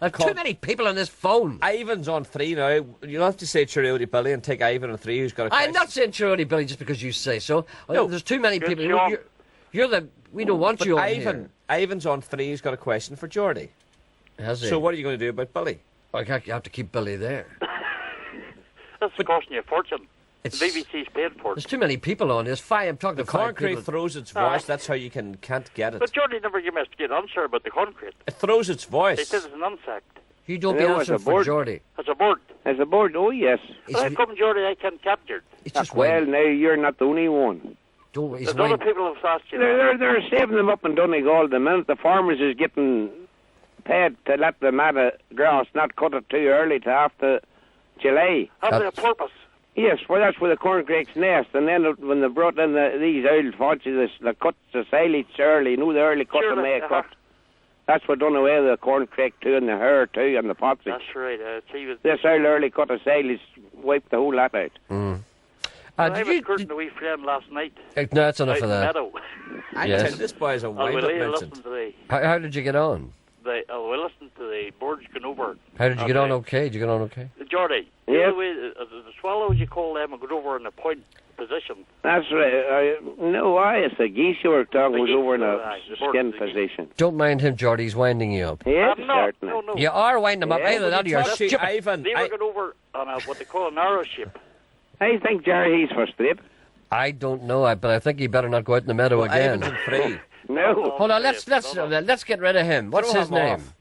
There's too many people on this phone. Ivan's on 3 now. You'll have to say Cheerio Billy and take Ivan on 3 who's got a question. I'm not saying Cheerio Billy just because you say so. No. There's too many Good people. job. You're the... We don't want But you on Ivan's on 3 who's got a question for Geordie. here. Has he? So what are you going to do about Billy? I have to keep Billy there. That's costing you a fortune. The It's- BBC's paid for There's it. too many people on. It's fine. I'm talking The to five concrete people. throws its Aye. voice. That's how you can't get it. But Geordie never gave us a good answer about the concrete. It throws its They voice. said it's an insect. You don't be No, it's answering a for board. Geordie. It's a bird. As a board, oh yes. How come Geordie I can't capture it? It's just Well, wine. now you're not the only one. Don't, it's There's other wine. people who've asked you that. They're saving them up in Donegal. The minute the farmers is getting paid to let them out of grass, not cut it too early to after July. Have they a purpose? Yes, well, that's where the corncrake's nest. And then when they brought in these old fodges, they cut the silage early. You know, the early cut Sure, the May uh-huh. cut. That's what done away with the corncrake too, and the hair too, and the potsy. That's right. See, with This early cut of silage wiped the whole lot out. I Did was you, courting a wee friend last night. no, that's enough out of in that. Meadow. I Yes. tell you, this boy's a And wind-up we Vincent. listened to the How did you get on? we listened to the birds going over. How did you get on okay? Did you get on okay? Geordie, Yes. the way the swallows you call them go over in a point position. That's right. It's the geese you were talking The was geese, over in a aye, the birds, skin the geese. position. Don't mind him, Geordie. He's winding you up. Yes, no, certainly. no. You are winding him up. Yeah, Either but that or you you're talk See, stupid. Ivan, They were going over on what they call an arrow ship. I think Jerry he's for strip. I don't know, but I think he better not go out in the meadow again. Ivan's in 3. No. Hold on, let's get rid of him. What's Throw his him name? off.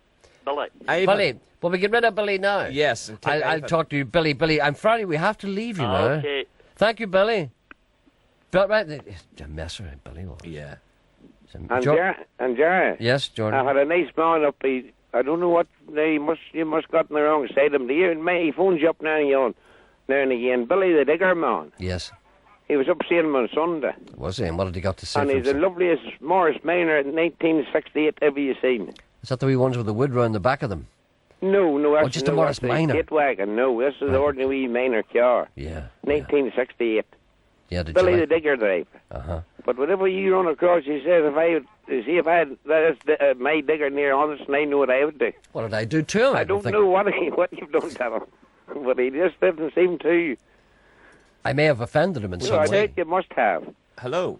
Billy. Ivan. Billy. Well, we get rid of Billy now. Yes. And take I'll Ivan. talk to you, Billy. Billy, I'm sorry, we have to leave you now. Okay. Thank you, Billy. But right, a messer, Billy. Yeah. And Jerry, Yes, I Jordan. had a nice man up. He I don't know what you must got on the wrong side of him. He phones you up now and again. Billy the Digger man. Yes. He was up seeing him on Sunday. Was he? And what did he got to say? And he's the loveliest Morris Minor in 1968 ever you seen. Is that the wee ones with the wood round the back of them? No, that's just a Morris Minor. Gate wagon. No, this is the ordinary wee Minor car. Yeah. 1968. Yeah, did Billy you the Digger driver. Uh-huh. But whenever you run across, he says, if I had my digger near honest, and I know what I would do. What did I do to him? I don't know what you've done to him, but he just didn't seem to. I may have offended him in some I way. think you must have. Hello.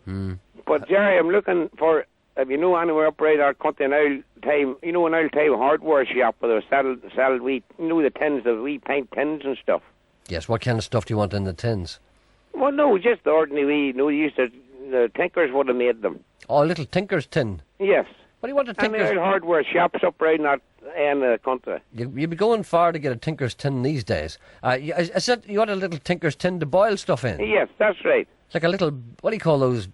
But Gerry, I'm looking for. If you know anywhere up right our country an old time, an old time hardware shop where they sell wheat, the tins, the wee paint tins and stuff. Yes. What kind of stuff do you want in the tins? Well, no, just the ordinary wee. The tinkers would have made them. Oh, a little tinker's tin. Yes. What do you want a tinker's? And hardware shops up right in that end of the country. You'd be going far to get a tinker's tin these days. I said you want a little tinker's tin to boil stuff in. Yes, that's right. It's like a little. What do you call those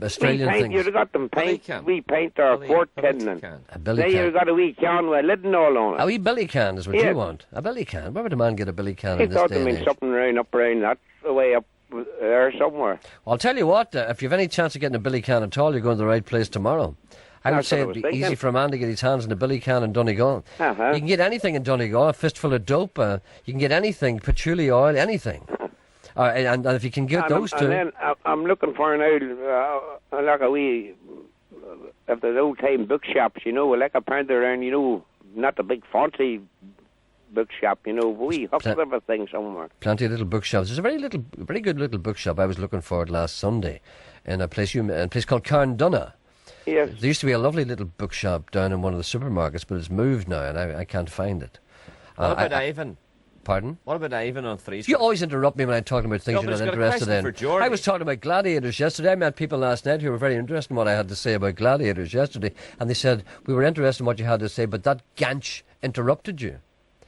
Australian things? You've got them paint. We paint our quart tin. A billy then can. You've got a wee can with a lid and all on it. A wee billy can is what you want. A billy can. Where would a man get a billy can He in this thought day there and means age? something up around that way up there somewhere. I'll tell you what. If you've any chance of getting a billy can at all, you're going to the right place tomorrow. I would say it'd be easy for a man to get his hands on a billy can in Donegal. You can get anything in Donegal, a fistful of dope. You can get anything, patchouli oil, anything. And if you can get those two... And then I'm looking for an old, like a wee, of the old-time bookshops, like a pound around, not the big fancy bookshop, wee hustler of a thing somewhere. Plenty of little bookshops. There's a very good little bookshop I was looking for last Sunday in a place called Carndunna. Yes. There used to be a lovely little bookshop down in one of the supermarkets, but it's moved now, and I can't find it. What about Ivan? Pardon? What about Ivan on 3 Street? You always interrupt me when I'm talking about things you're not interested in. I was talking about gladiators yesterday. I met people last night who were very interested in what I had to say about gladiators yesterday, and they said, we were interested in what you had to say, but that ganch interrupted you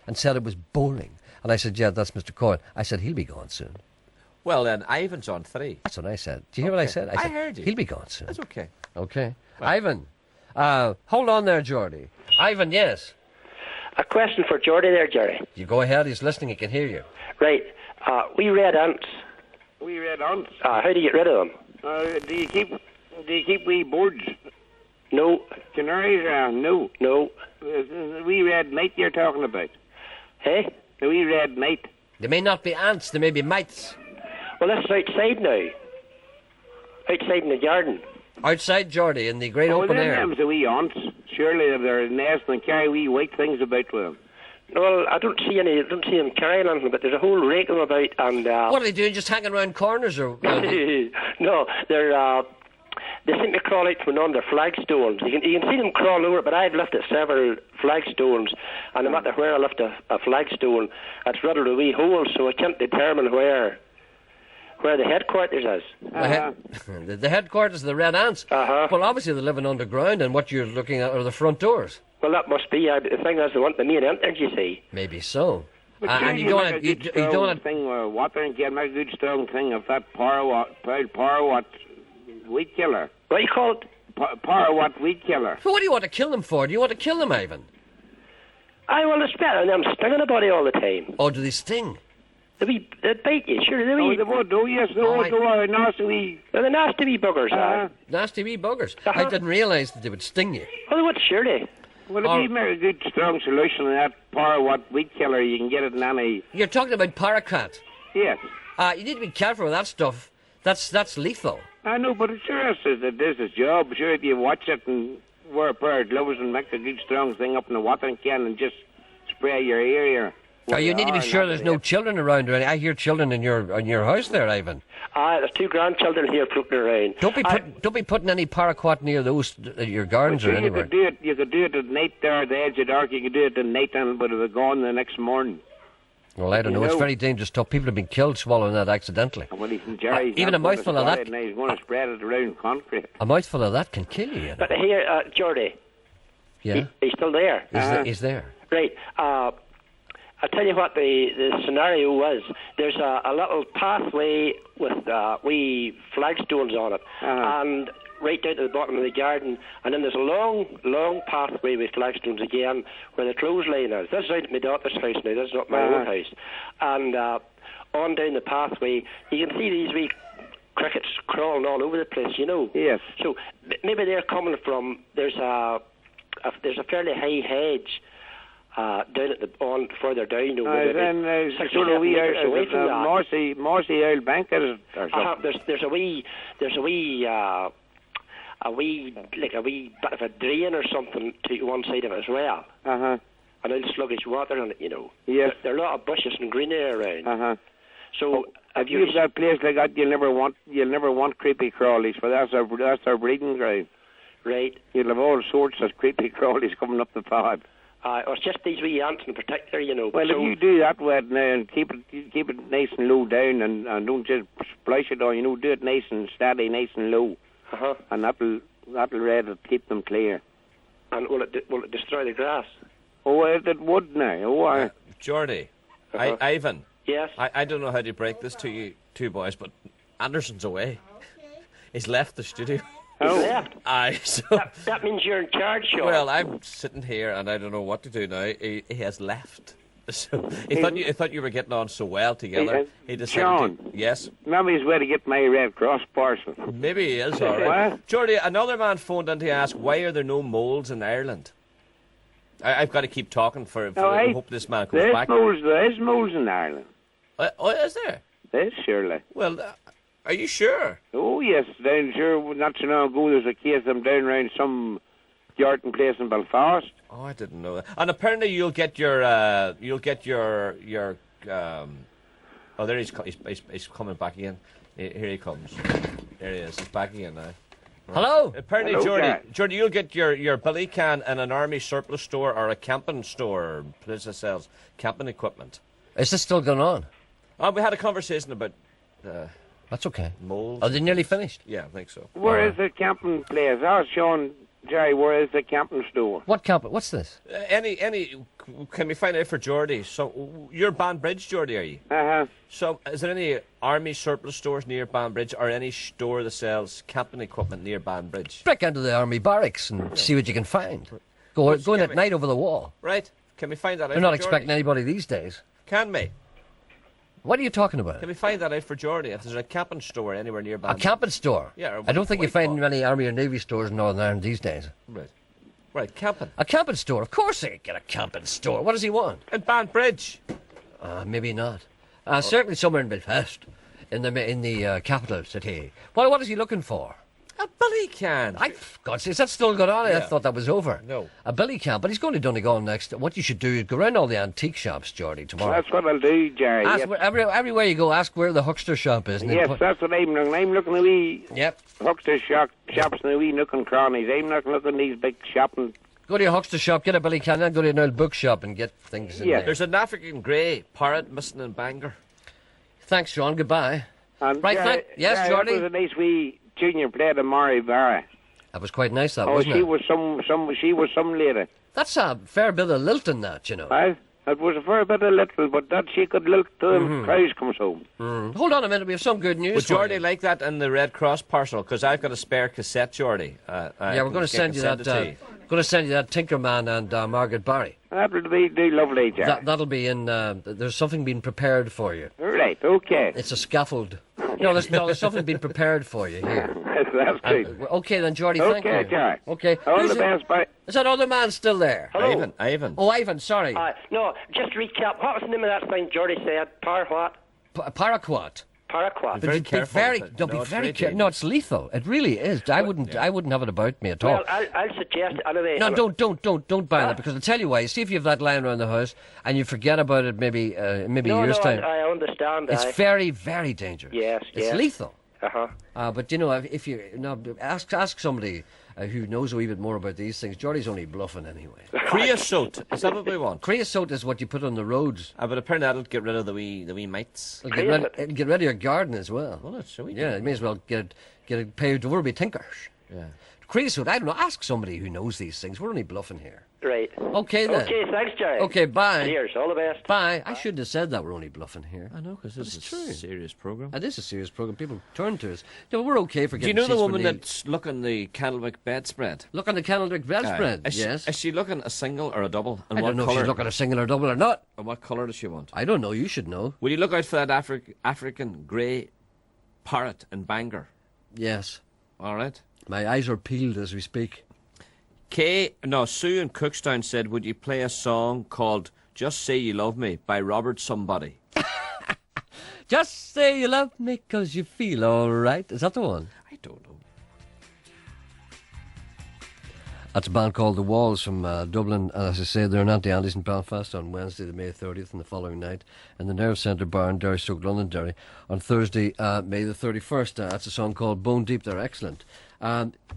and said it was boring. And I said, yeah, that's Mr. Coyle. I said, he'll be gone soon. Well, then, Ivan's on 3. That's what I said. Do you hear what I said? I heard you. He'll be gone soon. That's okay. Okay. Well. Ivan, hold on there, Geordie. Ivan, yes? A question for Geordie there, Gerry. You go ahead, he's listening, he can hear you. Right. We red ants. We red ants? How do you get rid of them? Do you keep wee birds? No. Canaries? No. No. The wee red mite you're talking about. Hey? The wee red mite. They may not be ants, they may be mites. Well, that's outside now. Outside in the garden. Outside, Geordie, in the great open air. Them's the wee ants. Surely they're nest and carry wee white things about with them. Well, I don't see them carrying anything, but there's a whole rake of them about, and... What are they doing, just hanging around corners, or... No, they seem to crawl out from under flagstones. You can see them crawl over, but I've lifted several flagstones, and no matter where I lift a flagstone, it's riddled a wee hole, so I can't determine where the headquarters is. The headquarters of the Red Ants? Well, obviously they're living underground, and what you're looking at are the front doors. Well, that must be. The thing is, they want the main entrance, you see. Maybe so. And you don't want to thing where water and get a good strong thing of that parawatt weed killer. What do you call it? Parawatt weed killer. Well, what do you want to kill them for? Do you want to kill them, Ivan? Well, it's better than them stinging a body all the time. Oh, do they sting? They bite you, sure. They would, yes. They're nasty wee... They're the nasty wee buggers, Nasty wee buggers. I didn't realise that they would sting you. Well, they would, surely. Well, if you make a good, strong solution in that parawatt weed killer, you can get it in any... You're talking about paraquat? Yes. You need to be careful with that stuff. That's lethal. I know, but it sure is his job. Sure, if you watch it and wear a pair of gloves and make a good, strong thing up in the watering can and just spray your area... you need to be sure there's no children around. I hear children in your house there, Ivan. There's 2 grandchildren here floating around. Don't be putting any paraquat near those your gardens or anywhere. You could do it at night there at the edge of dark. You could do it at night, but it would go on the next morning. Well, I don't know. It's very dangerous stuff. People have been killed swallowing that accidentally. Well, Gerry, even a mouthful of that. He's going to spread it around concrete. A mouthful of that can kill you. But here, Geordie. Yeah. He's still there. He's there. Right. I'll tell you what the scenario was. There's a little pathway with wee flagstones on it, and right down to the bottom of the garden, and then there's a long, long pathway with flagstones again where the clothesline is. This is out at my daughter's house now, this is not my own house. And on down the pathway, you can see these wee crickets crawling all over the place, you know. Yes. So maybe they're coming from, there's a fairly high hedge down at further down, you know, then sort of wee away from that. Morsey Oil Bank or something. There's a wee like a wee bit of a drain or something to one side of it as well. And then sluggish water on it, you know. Yes. There are a lot of bushes and greenery around. So if you've got a place like that, you'll never want creepy crawlies, for that's our breeding ground. Right. You'll have all sorts of creepy crawlies coming up the path. Or just these wee ants in particular, you know. Well, if you do that wet now and keep it nice and low down and don't just splash it on, you know, do it nice and steady, nice and low, and that'll rather keep them clear. And will it destroy the grass? Oh, it would now. Geordie, Ivan. Yes. I don't know how to break this to you two boys, but Anderson's away. He's left the studio. Left? Aye, so that means you're in charge, Sean. Well, I'm sitting here and I don't know what to do now. He has left. So he thought you were getting on so well together. He decided Sean. Yes. Maybe he's where to get my Red Cross parcel. Maybe he is, all right. Geordie, another man phoned in to ask, why are there no moles in Ireland? I've got to keep talking I hope this man comes back. There's moles in Ireland. Is there? There's surely. Well, are you sure? Oh, yes. Down sure, not so long ago, there's a case of them down around some Jordan place in Belfast. Oh, I didn't know that. And apparently you'll get your oh, there he's coming back again. Here he comes. There he is. He's back again now. Right. Hello. Apparently, Hello, Geordie, you'll get your billy can in an army surplus store or a camping store, or place that sells camping equipment. Is this still going on? We had a conversation about. That's okay. Moles. Are they nearly finished? Yeah, I think so. Where is the camping place? I was showing Gerry, where is the camping store? What camping? What's this? Can we find out for Geordie? So, you're Banbridge, Geordie, are you? So, is there any army surplus stores near Banbridge or any store that sells camping equipment near Banbridge? Break into the army barracks and see what you can find. Go in at night over the wall. Right. Can we find that out They're not for expecting Geordie? anybody these days. Can we? What are you talking about? Can we find that out for Geordie? If there's a camping store anywhere near A Banbridge? camping store? Yeah. I don't think you find many Army or Navy stores in Northern Ireland these days. Right, camping. A camping store? Of course they could get a camping store. What does he want? In Banbridge. Maybe not. Certainly somewhere in Belfast, in the capital city. What is he looking for? A billy can. God, is that still going on? Yeah. I thought that was over. No. A billy can, but he's going to Donegal next. What you should do is go around all the antique shops, Geordie, tomorrow. That's what I'll do, Gerry. Ask everywhere you go, ask where the huckster shop is. Yes, that's what I'm looking. I'm looking at wee huckster shops and the wee nook and crannies. I'm not looking at these big shopping. Go to your huckster shop, get a billy can, then go to an old bookshop and get things in there. There's an African grey parrot missing in Bangor. Thanks, Sean. Goodbye. And Right, yes, Gerry, Geordie? that was a nice wee junior player to Mary Barra. That was quite nice, wasn't it? She was some lady. That's a fair bit of lilting, that, you know. Aye, it was a fair bit of little, but that she could lilt till the prize comes home. Hold on a minute, we have some good news. Would for Geordie you. like that in the Red Cross parcel? Because I've got a spare cassette, Geordie. Yeah, we're going to send you that. Going to send you that Tinkerman and Margaret Barry. That would be lovely, Jack. That'll be in. There's something being prepared for you. Right, okay. It's a scaffold. There's something being prepared for you here. That's good. Okay then, Geordie. Thank you. Okay, Jack. Okay. All the best. Bye. Is that other man still there? Hello? Ivan. Oh, Ivan. Sorry. No, just recap. What was the name of that thing Geordie said? What? Paraquat. Paraquat. Very careful. Be very careful. No, it's lethal. It really is. I wouldn't have it about me at all. Well, I'll suggest anyway. No, don't buy that, because I'll tell you why. See if you have that lying around the house and you forget about it maybe a year's time. I understand. It's very, very dangerous. Yes, it's lethal. Uh-huh. But if you ask somebody who knows a wee bit more about these things. Geordie's only bluffing anyway. Creosote, is that what we want? Creosote is what you put on the roads. But apparently that'll get rid of the wee mites. It'll get rid of your garden as well. Well, it may as well get it paved over by tinkers. Yeah. creosote. I don't know. Ask somebody who knows these things. We're only bluffing here. Right. Okay, then. Okay, thanks, Jerry. Okay, bye. Cheers, all the best. Bye. I shouldn't have said that. We're only bluffing here. I know, because this is a serious programme. It is a serious programme. People turn to us. No, we're okay for Do you getting know the seats woman for Neil. that's looking the Candlewick bedspread? Look on the Candlewick bedspread, Is she looking a single or a double? And I what don't know colour? if she's looking a single or double or not. And what colour does she want? I don't know. You should know. Will you look out for that African grey parrot in Bangor? Yes. All right. My eyes are peeled as we speak. Sue in Cookstown said, would you play a song called Just Say You Love Me by Robert Somebody? Just say you love me 'cause you feel all right. Is that the one? I don't know. That's a band called The Walls from Dublin. And as I say, they're in Auntie Andy's in Belfast on Wednesday, the May 30th, and the following night. And the Nerve Centre Bar in Derry, Stoke, Londonderry on Thursday, May the 31st. That's a song called Bone Deep. They're excellent.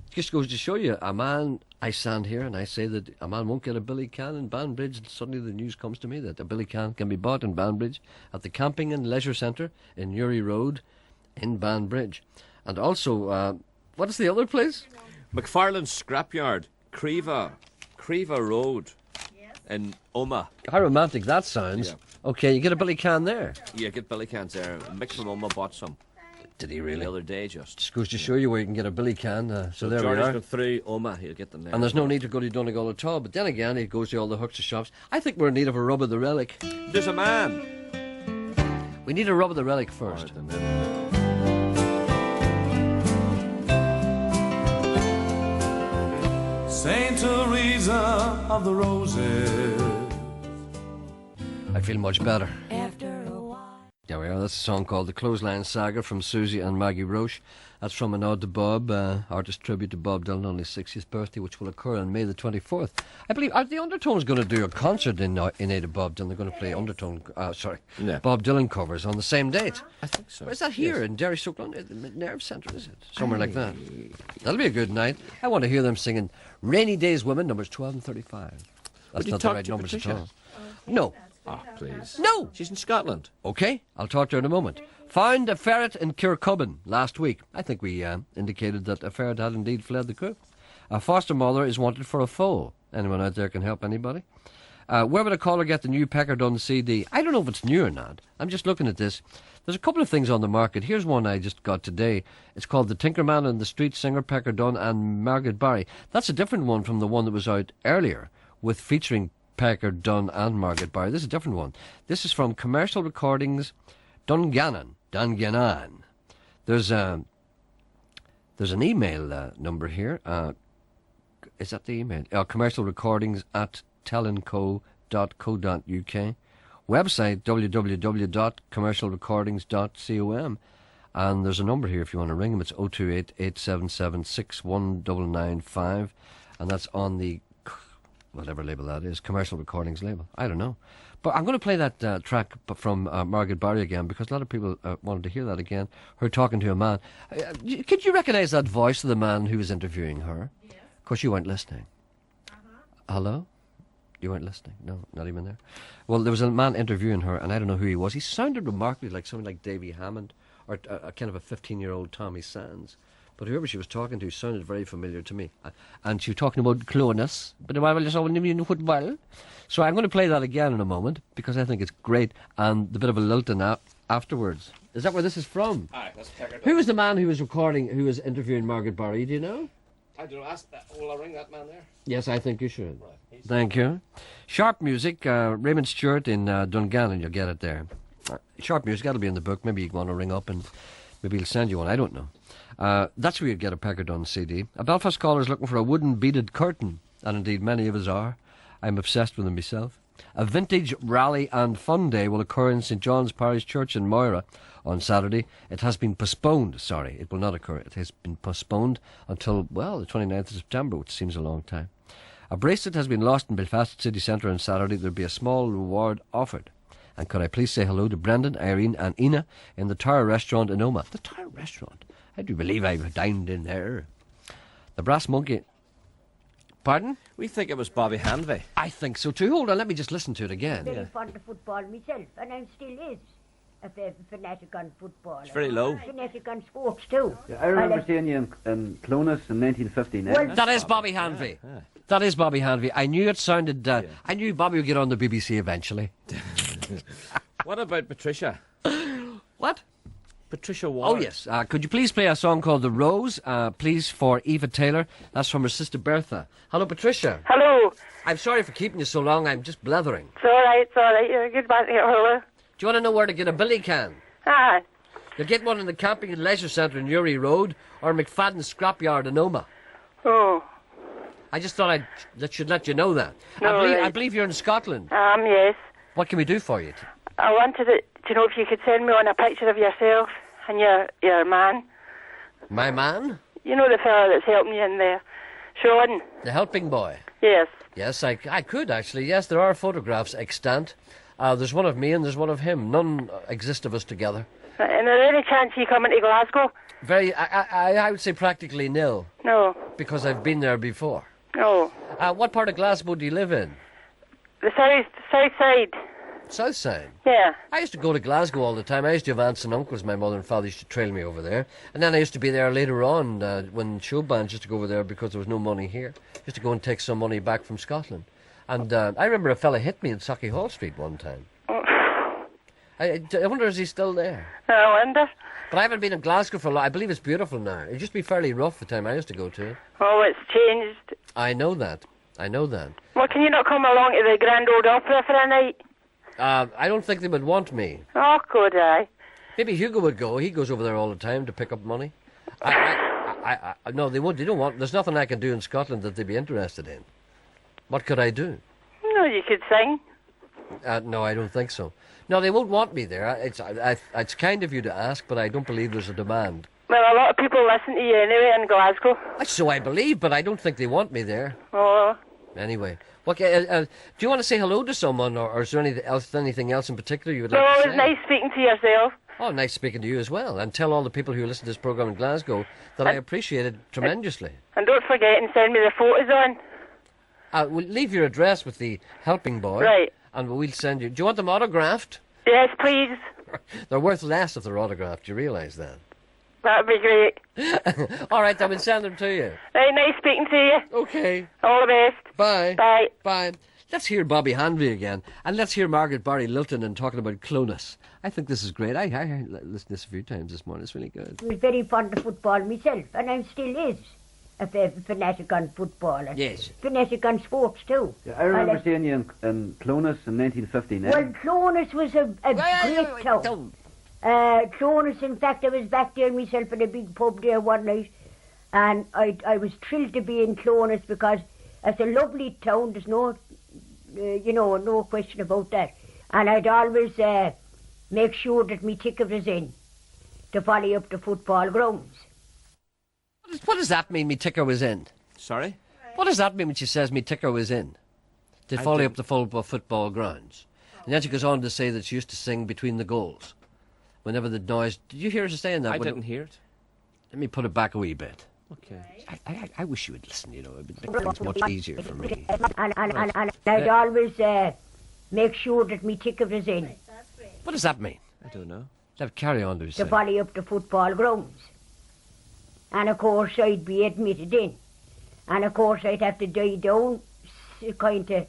Just goes to show you, I stand here and I say that a man won't get a billy can in Banbridge, and suddenly the news comes to me that a billy can be bought in Banbridge at the Camping and Leisure Centre in Newry Road in Banbridge. And also, what is the other place? McFarlane's Scrapyard, Creva Road in Omagh. How romantic that sounds. Yeah. Okay, you get a billy can there. Yeah, get billy cans there. Mick from Omagh bought some. Did he really? The other day, just. Just goes to show you where you can get a billy can. So there Geordie's we are. gone through Omagh, he'll get them there. And there's no need to go to Donegal at all. But then again, he goes to all the hooks and shops. I think we're in need of a rub of the relic. There's a man. We need a rub of the relic first. Saint Teresa of the Roses. I feel much better. There we are. That's a song called The Clothesline Saga from Susie and Maggie Roche. That's from an ode to Bob, artist tribute to Bob Dylan on his 60th birthday, which will occur on May the 24th. I believe, are the Undertones going to do a concert in aid of Bob Dylan? They're going to play Bob Dylan covers on the same date. I think so. Where's that here? In Derry, Stoke, London? The Nerve Centre, is it? Somewhere like that. That'll be a good night. I want to hear them singing Rainy Days Women, numbers 12 and 35. That's not the right numbers at all. No. Ah, please. No! She's in Scotland. Okay, I'll talk to her in a moment. Found a ferret in Kirkcudbright last week. I think we indicated that a ferret had indeed fled the coop. A foster mother is wanted for a foal. Anyone out there can help anybody? Where would a caller get the new Peckerdon CD? I don't know if it's new or not. I'm just looking at this. There's a couple of things on the market. Here's one I just got today. It's called The Tinkerman and the Street Singer, Peckerdon and Margaret Barry. That's a different one from the one that was out earlier, with featuring Peckerdon and Margaret Barry. This is a different one. This is from Commercial Recordings, Dungannon. There's an email number here. Is that the email? Commercial Recordings at telenco.co.uk. Website www.commercialrecordings.com. And there's a number here if you want to ring them. It's 028 877 61995. And that's on the whatever label that is, Commercial Recordings label. I don't know. But I'm going to play that track from Margaret Barry again, because a lot of people wanted to hear that again, her talking to a man. Could you recognise that voice of the man who was interviewing her? Yes. Of course, you weren't listening. Hello? You weren't listening? No, not even there. Well, there was a man interviewing her, and I don't know who he was. He sounded remarkably like someone like Davy Hammond, or a kind of a 15-year-old Tommy Sands. But whoever she was talking to sounded very familiar to me. And she was talking about clonus. But I was in football. So I'm going to play that again in a moment, because I think it's great. And the bit of a lilting afterwards. Is that where this is from? Aye, that's Peckerdon. Who was the man who was interviewing Margaret Barry? Do you know? I don't know. Will I ring that man there? Yes, I think you should. Right. Thank you. Sharp Music, Raymond Stewart in Dungannon. You'll get it there. Sharp Music, that'll be in the book. Maybe you want to ring up and maybe he'll send you one. I don't know. That's where you'd get a Peckerdon CD. A Belfast caller is looking for a wooden beaded curtain, and indeed many of us are. I'm obsessed with them myself. A vintage rally and fun day will occur in St John's Parish Church in Moira on Saturday. It has been postponed. Sorry, it will not occur. It has been postponed until, well, the 29th of September, which seems a long time. A bracelet has been lost in Belfast City Centre on Saturday. There will be a small reward offered. And could I please say hello to Brendan, Irene and Ina in the Tower Restaurant in Omagh. The Tower Restaurant? I do believe I've dined in there. The Brass Monkey. Pardon? We think it was Bobby Hanvey. I think so too. Hold on, let me just listen to it again. I'm very fond of football myself, and I still is. a fanatic on football. It's very low. Fanatic on sports too. Yeah, I remember seeing you in Clonus in 1959. Well, That is Bobby Hanvey. That is Bobby Hanvey. I knew it sounded... I knew Bobby would get on the BBC eventually. What about Patricia? What? Patricia Ward. Oh, yes. Could you please play a song called The Rose, please, for Eva Taylor? That's from her sister Bertha. Hello, Patricia. Hello. I'm sorry for keeping you so long. I'm just blethering. It's all right. You're a good man here, hello. Do you want to know where to get a billy can? Ah. You'll get one in the Camping and Leisure Centre in Uri Road or McFadden's Scrapyard in Oma. Oh. I just thought I should let you know that. No, I believe you're in Scotland. Yes. What can we do for you? I wanted it, to know if you could send me on a picture of yourself and your man. My man? You know the fellow that's helping you in there, Sean. The helping boy? Yes. Yes, I could actually. Yes, there are photographs extant. There's one of me and there's one of him. None exist of us together. And is there any chance you coming to Glasgow? I would say practically nil. No. Because I've been there before. No. What part of Glasgow do you live in? The south side. South side? Yeah. I used to go to Glasgow all the time. I used to have aunts and uncles. My mother and father used to trail me over there. And then I used to be there later on when show bands used to go over there because there was no money here. Used to go and take some money back from Scotland. And I remember a fella hit me in Sauchiehall Hall Street one time. I wonder, is he still there? I wonder. But I haven't been in Glasgow for a long. I believe it's beautiful now. It used to be fairly rough the time I used to go to it. Oh, it's changed. I know that. Well, can you not come along to the Grand Old Opera for a night? I don't think they would want me. Oh, could I? Maybe Hugo would go. He goes over there all the time to pick up money. No, they won't. They don't want. There's nothing I can do in Scotland that they'd be interested in. What could I do? No, you could sing. No, I don't think so. No, they won't want me there. It's kind of you to ask, but I don't believe there's a demand. Well, a lot of people listen to you anyway in Glasgow. So I believe, but I don't think they want me there. Oh. Anyway, do you want to say hello to someone, or is there anything else in particular you would like to say? No, it was nice speaking to yourself. Oh, nice speaking to you as well. And tell all the people who listen to this programme in Glasgow that I appreciate it tremendously. And don't forget and send me the photos on. We'll leave your address with the helping boy. Right. And we'll send you... Do you want them autographed? Yes, please. They're worth less if they're autographed. Do you realise that? That'd be great. All right, I will send them to you. Right, nice speaking to you. Okay. All the best. Bye. Bye. Bye. Let's hear Bobby Hanvey again. And let's hear Margaret Barry Lilton and talking about Clonus. I think this is great. I listened to this a few times this morning. It's really good. I was very fond of football myself, and I still is a fanatic on football. Yes. Fanatic on sports too. Yeah, I remember seeing you in Clonus in 1959. Well, Clonus was a great town. Clonus, in fact, I was back there myself in a big pub there one night, and I was thrilled to be in Clonus because it's a lovely town. There's no, no question about that. And I'd always make sure that my ticket was in to follow up the football grounds. What does that mean, me ticker was in? Sorry? What does that mean when she says me ticker was in? To follow up the football grounds. And then she goes on to say that she used to sing between the goals. Whenever the noise... Did you hear her saying that? I didn't hear it. Let me put it back a wee bit. Okay. I wish you would listen, It would be much easier for me. And I'd always make sure that my ticket was in. What does that mean? I don't know. Carry on to To follow up the football grounds. And of course I'd be admitted in. And of course I'd have to die down, kind of,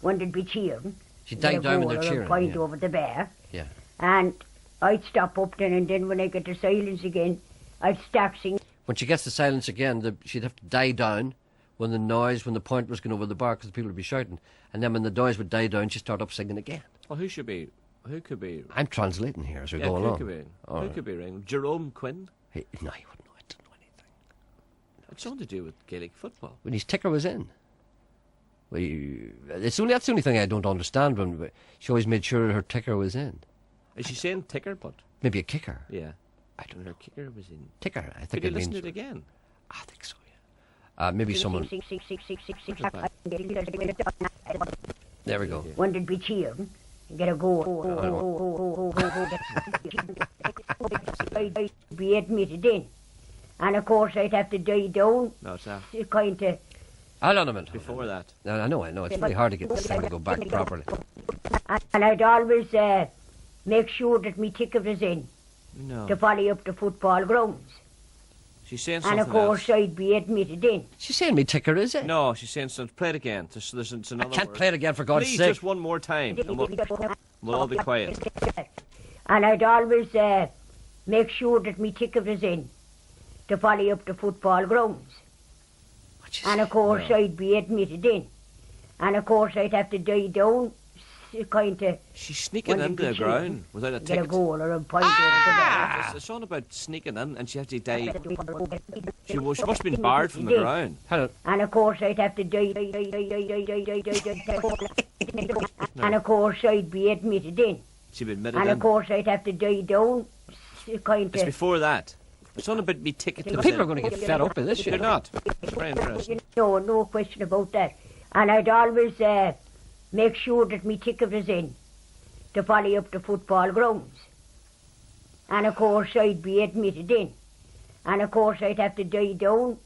when they'd be cheering. She'd die down when they're cheering. Point over the bar. Yeah. And I'd stop up then, and then when I get the silence again, I'd start singing. When she gets the silence again, she'd have to die down when the point was going over the bar because people would be shouting. And then when the noise would die down, she'd start up singing again. Well, who could be... I'm translating here as we go along. Who could be ringing? Jerome Quinn? No, he wouldn't know. I don't know anything. It's something to do with Gaelic football. When his ticker was in. Well, that's the only thing I don't understand. When she always made sure her ticker was in. Is she saying ticker, but... Maybe a kicker. Yeah. I don't know. Her kicker was in... Ticker, I think Could you it listen means... to it again? I think so, yeah. Maybe someone... There we go. When they'd be cheering, get a goal. I'd be admitted in. And of course I'd have to die down. No, it's that. Kind of... Hold on a minute. Before that. No, I know. It's really hard to get the thing to go back properly. And I'd always make sure that me ticket was in No. to follow up the football grounds. She's saying something And of course, else. I'd be admitted in. She's saying me ticker, is it? No, she's saying something. Play it again. There's another I can't word. play it again, for God's Please, sake. just one more time. And we'll all be quiet. And I'd always make sure that me ticket was in to follow up the football grounds. And of course, No. I'd be admitted in. And of course, I'd have to die down, kind of. She's sneaking into the ground without a Get ticket. a goal or a point over It's on about sneaking in, and she has to die. She must have been barred from the ground. And of course, I'd have to die. And of course, I'd be admitted in. She'd be admitted And in. of course, I'd have to die down, kind It's of. before that. It's on about me ticket. People are gonna get fed up with this shit. They're not. It's very interesting. No question about that. And I'd always make sure that me ticket was in to follow up the football grounds. And of course, I'd be admitted in. And of course, I'd have to die down,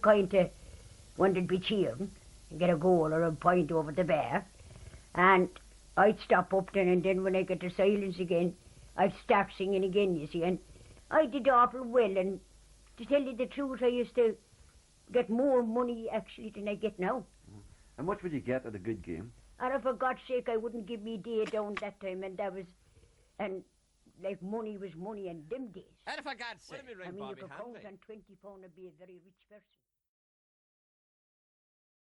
kind of, when they'd be cheering, and get a goal or a point over the bar. And I'd stop up then, and then when I get the silence again, I'd start singing again, you see. And I did awful well, and to tell you the truth, I used to get more money actually than I get now. And what would you get at a good game? And for God's sake, I wouldn't give me day down that time, and that was, and like money was money in them days. And for God's sake. I mean, you could count on £20 and be a very rich person.